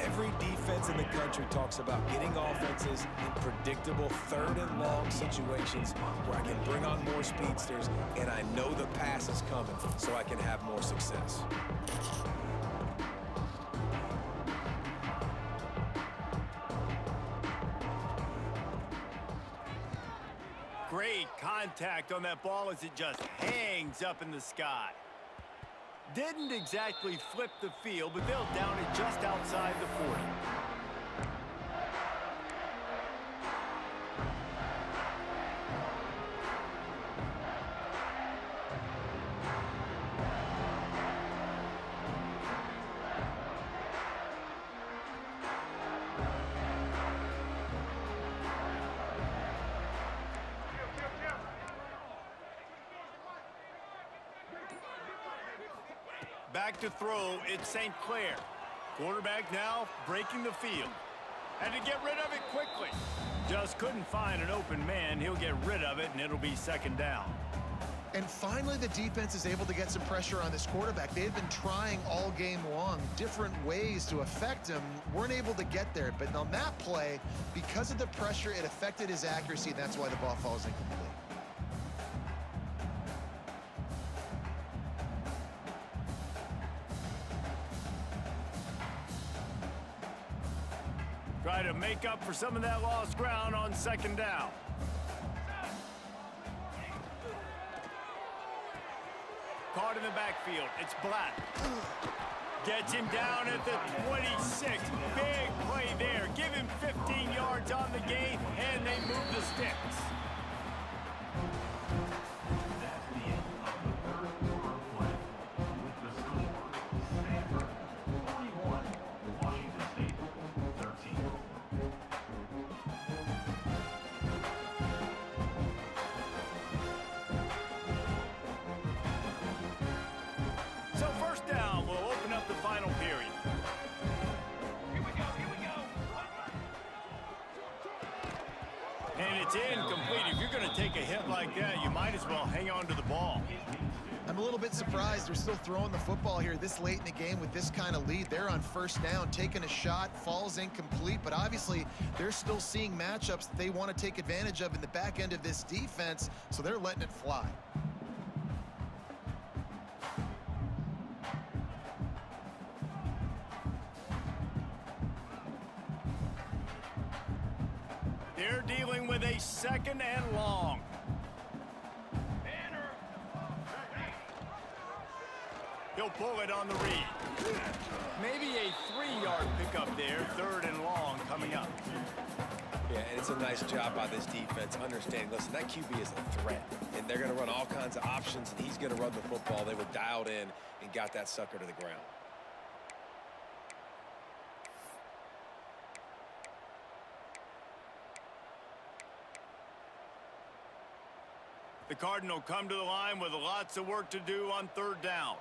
S5: Every defense in the country talks about getting offenses in predictable 3rd and long situations where I can bring on more speedsters, and I know the pass is coming, so I can have more success.
S2: Great contact on that ball as it just hangs up in the sky. Didn't exactly flip the field, but they'll down it just outside the 40. Back to throw, it's St. Clair. Quarterback now breaking the field. And to get rid of it quickly. Just couldn't find an open man. He'll get rid of it, and it'll be second down.
S4: And finally, the defense is able to get some pressure on this quarterback. They've been trying all game long different ways to affect him. Weren't able to get there. But on that play, because of the pressure, it affected his accuracy, and that's why the ball falls incomplete.
S2: Try to make up for some of that lost ground on second down. Caught in the backfield. It's Black. Gets him down at the 26. Big play there. Give him 15 yards on the game, and they move the sticks.
S7: That's the end of the third quarter play. With the score, Stanford 41, Washington State 13.
S2: So first down will open up the final period.
S3: Here we go, here we go.
S2: And it's incomplete. If you're going to take a hit like that, you might as well hang on to the ball.
S4: I'm a little bit surprised they're still throwing the football here this late in the game with this kind of lead. They're on first down, taking a shot, falls incomplete, but obviously they're still seeing matchups that they want to take advantage of in the back end of this defense, so they're letting it fly.
S2: They're dealing with a second and long.
S3: Banner.
S2: He'll pull it on the read. Maybe a 3-yard pickup there, third and long coming up.
S5: Yeah, and it's a nice job by this defense understanding, listen, that QB is a threat, and they're going to run all kinds of options, and he's going to run the football. They were dialed in and got that sucker to the ground.
S2: The Cardinal come to the line with lots of work to do on third down.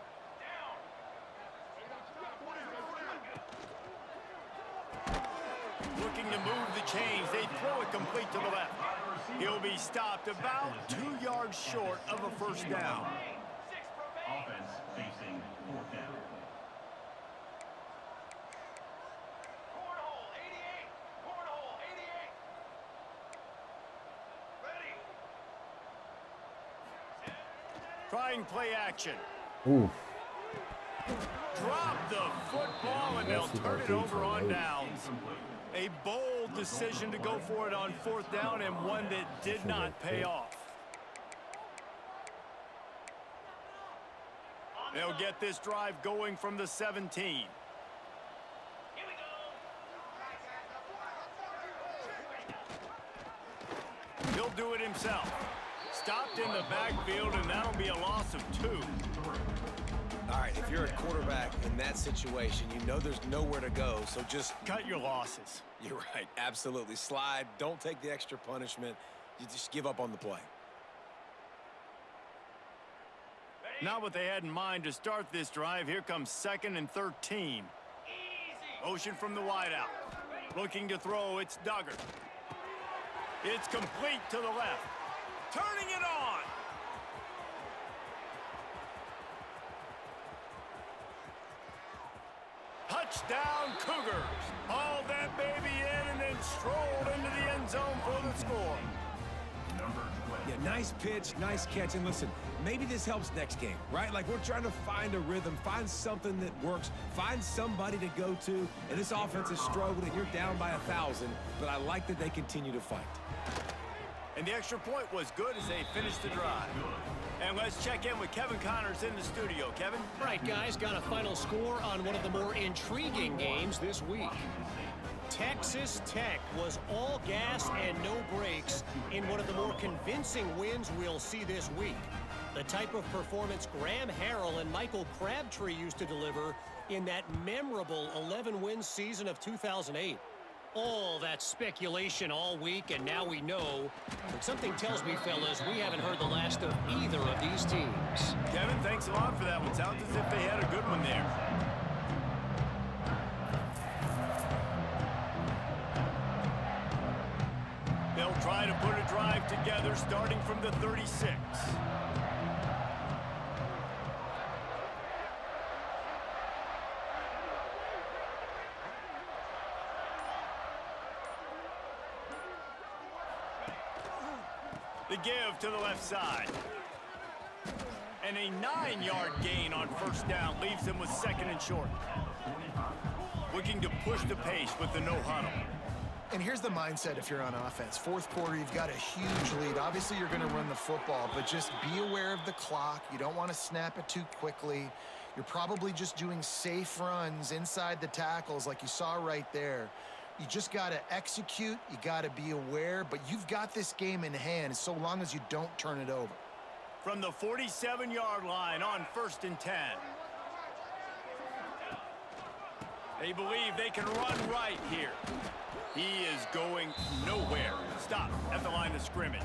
S2: Looking to move the chains. They throw it complete to the left. He'll be stopped about 2 yards short of a first down.
S7: Offense facing fourth down.
S3: Cornhole 88. Cornhole 88. Ready.
S2: Trying play action.
S1: Ooh.
S2: Drop the football, and they'll turn it over on downs. A bold decision to go for it on fourth down, and one that did not pay off. They'll get this drive going from the 17.
S3: Here we go.
S2: He'll do it himself. Stopped in the backfield, and that'll be a loss of 2.
S5: All right, if you're a quarterback in that situation, you know there's nowhere to go, so just
S2: Cut your losses.
S5: You're right, absolutely. Slide, don't take the extra punishment. You just give up on the play.
S2: Not what they had in mind to start this drive. Here comes 2nd and 13.
S3: Easy.
S2: Motion from the wideout. Looking to throw, it's Duggar. It's complete to the left. Turning it on. Touchdown Cougars. Hauled that baby in and then strolled into the end zone for the score.
S7: Number 12.
S5: Yeah, nice pitch, nice catch. And listen, maybe this helps next game, right? Like, we're trying to find a rhythm, find something that works, find somebody to go to. And this offense is struggling. You're down by 1,000, but I like that they continue to fight.
S2: And the extra point was good as they finished the drive. And let's check in with Kevin Connors in the studio. Kevin?
S6: Right, guys, got a final score on one of the more intriguing games this week. Texas Tech was all gas and no brakes in one of the more convincing wins we'll see this week. The type of performance Graham Harrell and Michael Crabtree used to deliver in that memorable 11-win season of 2008. All that speculation all week, and now we know. But something tells me, fellas, we haven't heard the last of either of these teams.
S2: Kevin, thanks a lot for that one. Sounds as if they had a good one there. They'll try to put a drive together starting from the 36. The give to the left side. And a 9-yard gain on first down leaves them with second and short. Looking to push the pace with the no huddle.
S4: And here's the mindset if you're on offense. Fourth quarter, you've got a huge lead. Obviously, you're going to run the football, but just be aware of the clock. You don't want to snap it too quickly. You're probably just doing safe runs inside the tackles like you saw right there. You just got to execute. You got to be aware, but you've got this game in hand so long as you don't turn it over.
S2: From the 47-yard line on 1st and 10. They believe they can run right here. He is going nowhere. Stop at the line of scrimmage.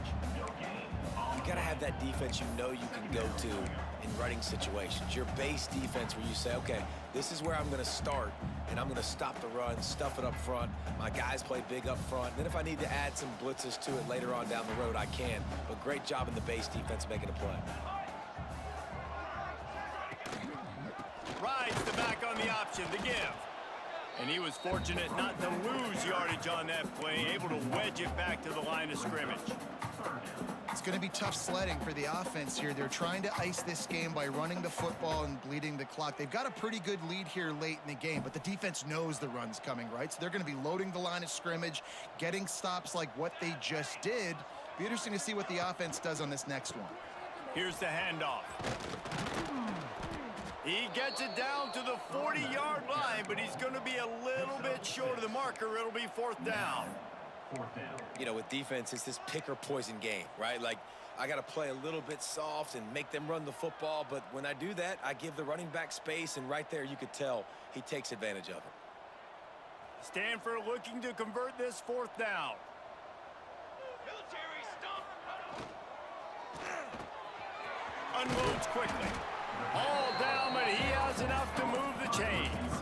S5: You got to have that defense you know you can go to in running situations. Your base defense where you say, okay, this is where I'm going to start, and I'm going to stop the run, stuff it up front. My guys play big up front. Then if I need to add some blitzes to it later on down the road, I can. But great job in the base defense making a play.
S2: Rides the back on the option, the give. And he was fortunate not to lose yardage on that play, able to wedge it back to the line of scrimmage.
S4: It's going to be tough sledding for the offense here. They're trying to ice this game by running the football and bleeding the clock. They've got a pretty good lead here late in the game, but the defense knows the run's coming, right? So they're going to be loading the line of scrimmage, getting stops like what they just did. Be interesting to see what the offense does on this next one.
S2: Here's the handoff. He gets it down to the 40-yard line, but he's going to be a little bit short of the marker. It'll be 4th down.
S5: You know, with defense, it's this pick or poison game, right? Like, I got to play a little bit soft and make them run the football, but when I do that, I give the running back space, and right there you could tell he takes advantage of it.
S2: Stanford looking to convert this 4th down.
S3: Military stop.
S2: Unloads quickly. All down, but he has enough to move the chains.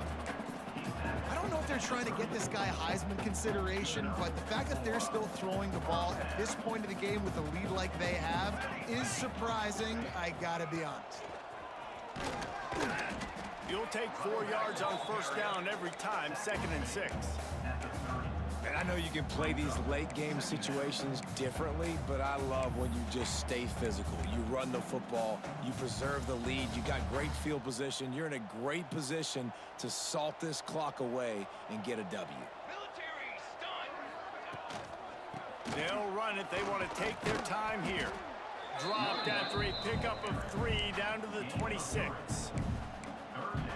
S4: I don't know if they're trying to get this guy Heisman consideration, but the fact that they're still throwing the ball at this point of the game with a lead like they have is surprising, I gotta be honest.
S2: You'll take 4 yards on 1st down every time, 2nd and 6.
S5: And I know you can play these late game situations differently, but I love when you just stay physical. You run the football, you preserve the lead, you got great field position, you're in a great position to salt this clock away and get a W.
S3: Military stun.
S2: They'll run it. They want to take their time here. Dropped after a pickup of 3 down to the 26.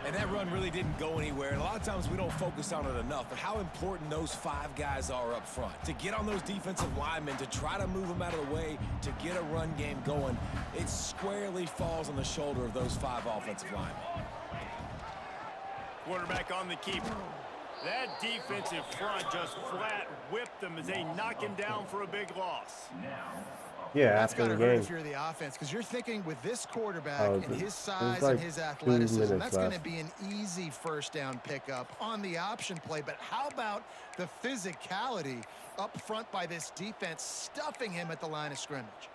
S5: And that run really didn't go anywhere. And a lot of times we don't focus on it enough, but how important those 5 guys are up front. To get on those defensive linemen, to try to move them out of the way, to get a run game going, it squarely falls on the shoulder of those 5 offensive linemen.
S2: Quarterback on the keeper. That defensive front just flat whipped them as they knock him down for a big loss.
S1: Yeah,
S4: That's
S1: after
S4: got
S1: the
S4: to hurt
S1: game.
S4: if you're the offense, because you're thinking with this quarterback
S1: Oh,
S4: and
S1: there's
S4: his size
S1: like
S4: and his
S1: 2
S4: athleticism,
S1: minutes
S4: that's going to
S1: left.
S4: be an easy 1st down pickup on the option play. But how about the physicality up front by this defense, stuffing him at the line of scrimmage?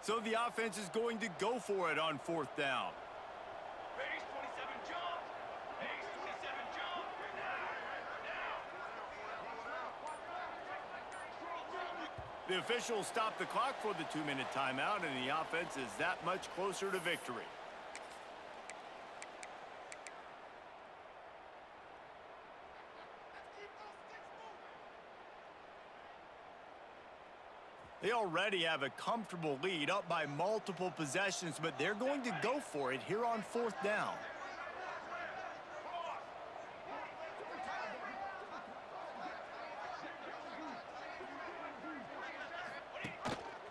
S2: So the offense is going to go for it on 4th down.
S3: Base 27 jump. Base 27 jump. Now.
S2: The officials stop the clock for the 2-minute timeout, and the offense is that much closer to victory. They already have a comfortable lead up by multiple possessions, but they're going to go for it here on 4th down.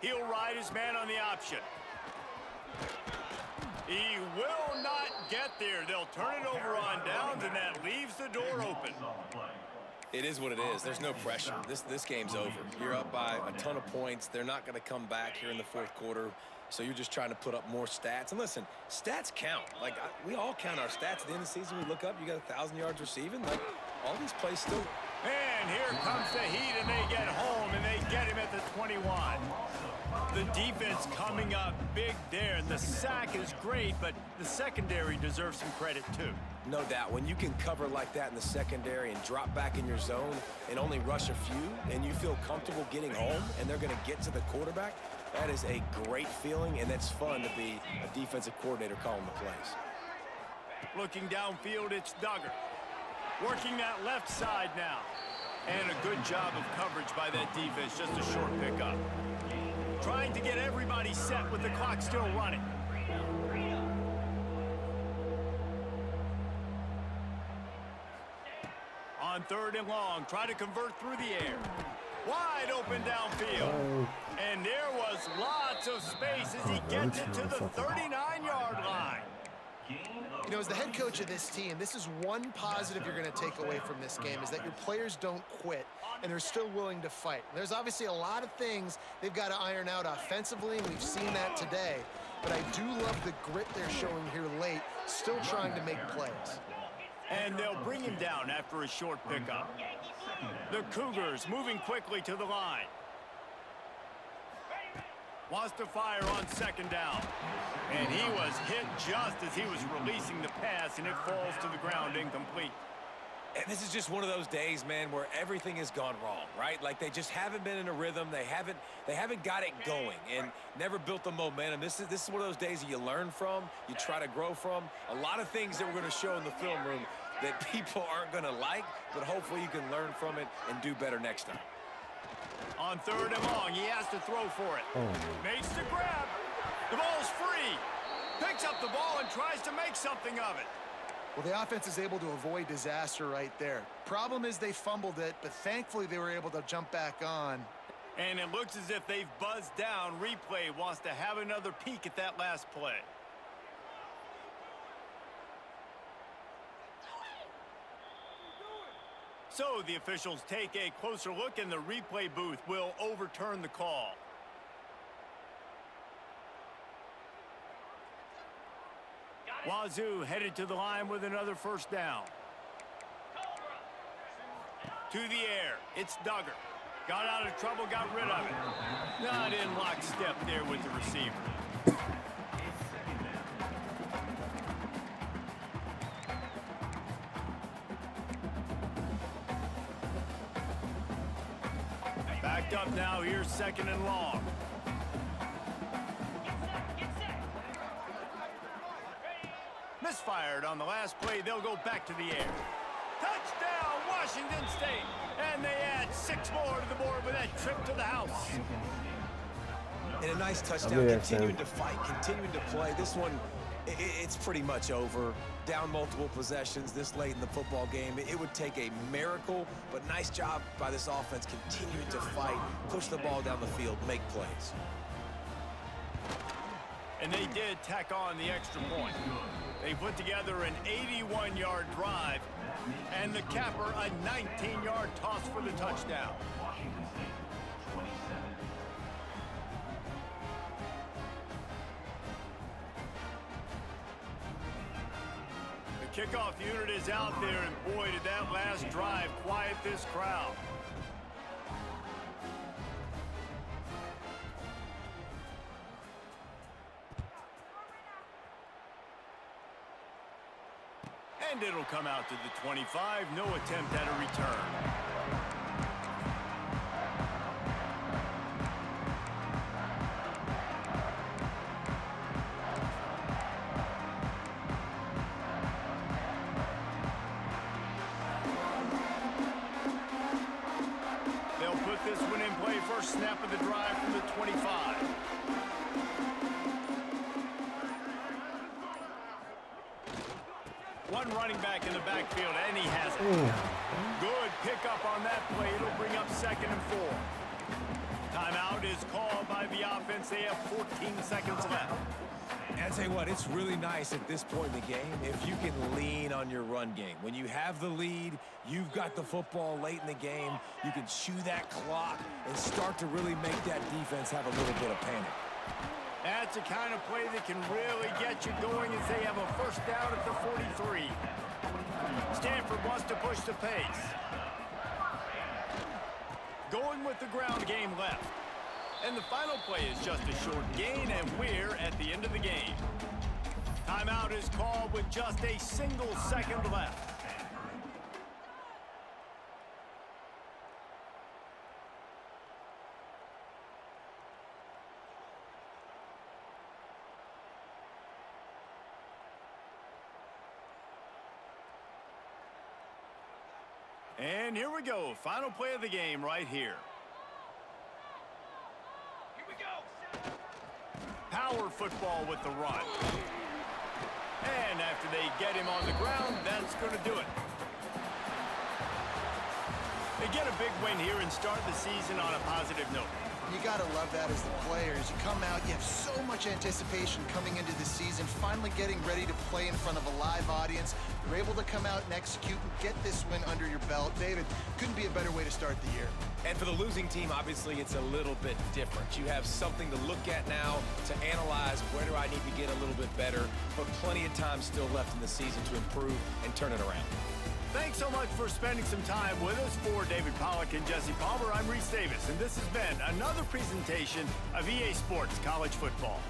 S2: He'll ride his man on the option. He will not get there. They'll turn it over on downs, and that leaves the door open.
S5: It is what it is. There's no pressure. This game's over. You're up by a ton of points. They're not going to come back here in the fourth quarter. So you're just trying to put up more stats. And listen, stats count. Like, we all count our stats. At the end of the season, we look up, you got 1,000 yards receiving. Like, all these plays still.
S2: And here comes the heat, and they get home, and they get him at the 21. The defense coming up big there, and the sack is great, but the secondary deserves some credit, too.
S5: No doubt. When you can cover like that in the secondary and drop back in your zone and only rush a few, and you feel comfortable getting home, and they're going to get to the quarterback, that is a great feeling, and it's fun to be a defensive coordinator calling the plays.
S2: Looking downfield, it's Duggar. Working that left side now. And a good job of coverage by that defense, just a short pickup. Trying to get everybody set with the clock still running. On 3rd and long, try to convert through the air. Wide open downfield. And there was lots of space as he gets it to the 39-yard line.
S4: You know, as the head coach of this team, this is one positive you're going to take away from this game, is that your players don't quit and they're still willing to fight. There's obviously a lot of things they've got to iron out offensively, and we've seen that today. But I do love the grit they're showing here late, still trying to make plays.
S2: And they'll bring him down after a short pickup. The Cougars moving quickly to the line. Wants to fire on 2nd down. And he was hit just as he was releasing the pass, and it falls to the ground incomplete.
S5: And this is just one of those days, man, where everything has gone wrong, right? Like, they just haven't been in a rhythm. They haven't got it going and never built the momentum. This is one of those days that you learn from, you try to grow from. A lot of things that we're going to show in the film room that people aren't going to like, but hopefully you can learn from it and do better next time.
S2: On 3rd and long, he has to throw for it. Makes the grab. The ball's free. Picks up the ball and tries to make something of it.
S4: Well, the offense is able to avoid disaster right there. Problem is they fumbled it, but thankfully they were able to jump back on.
S2: And it looks as if they've buzzed down. Replay wants to have another peek at that last play. So the officials take a closer look, and the replay booth will overturn the call. Wazzu headed to the line with another 1st down. To the air, it's Duggar. Got out of trouble, got rid of it. Not in lockstep there with the receiver. Backed up now, here's 2nd and long. Misfired on the last play. They'll go back to the air. Touchdown, Washington State. And they add 6 more to the board with that trip to the house.
S5: And a nice touchdown, continuing to fight, continuing to play. This one, it's pretty much over. Down multiple possessions this late in the football game. It would take a miracle, but nice job by this offense continuing to fight, push the ball down the field, make plays.
S2: And they did tack on the extra point. They put together an 81-yard drive, and the capper a 19-yard toss for the touchdown.
S7: Washington State, 27.
S2: The kickoff unit is out there, and boy, did that last drive quiet this crowd. And it'll come out to the 25. No attempt at a return. They'll put this one in play. First snap of the drive from the 25. One running back in the backfield, and he has it. Good pickup on that play. It'll bring up 2nd and 4. Timeout is called by the offense. They have 14 seconds left.
S5: And I tell you what, it's really nice at this point in the game if you can lean on your run game. When you have the lead, you've got the football late in the game, you can chew that clock and start to really make that defense have a little bit of panic.
S2: That's the kind of play that can really get you going as they have a first down at the 43. Stanford wants to push the pace. Going with the ground game left. And the final play is just a short gain, and we're at the end of the game. Timeout is called with just a single second left. And here we go. Final play of the game right here.
S3: Here we go.
S2: Power football with the run. And after they get him on the ground, that's going to do it. They get a big win here and start the season on a positive note.
S4: You got to love that as the players. You come out, you have so much anticipation coming into the season, finally getting ready to play in front of a live audience. You're able to come out and execute and get this win under your belt. David, couldn't be a better way to start the year.
S5: And for the losing team, obviously, it's a little bit different. You have something to look at now to analyze where do I need to get a little bit better, but plenty of time still left in the season to improve and turn it around.
S2: Thanks so much for spending some time with us. For David Pollack and Jesse Palmer, I'm Reese Davis, and this has been another presentation of EA Sports College Football.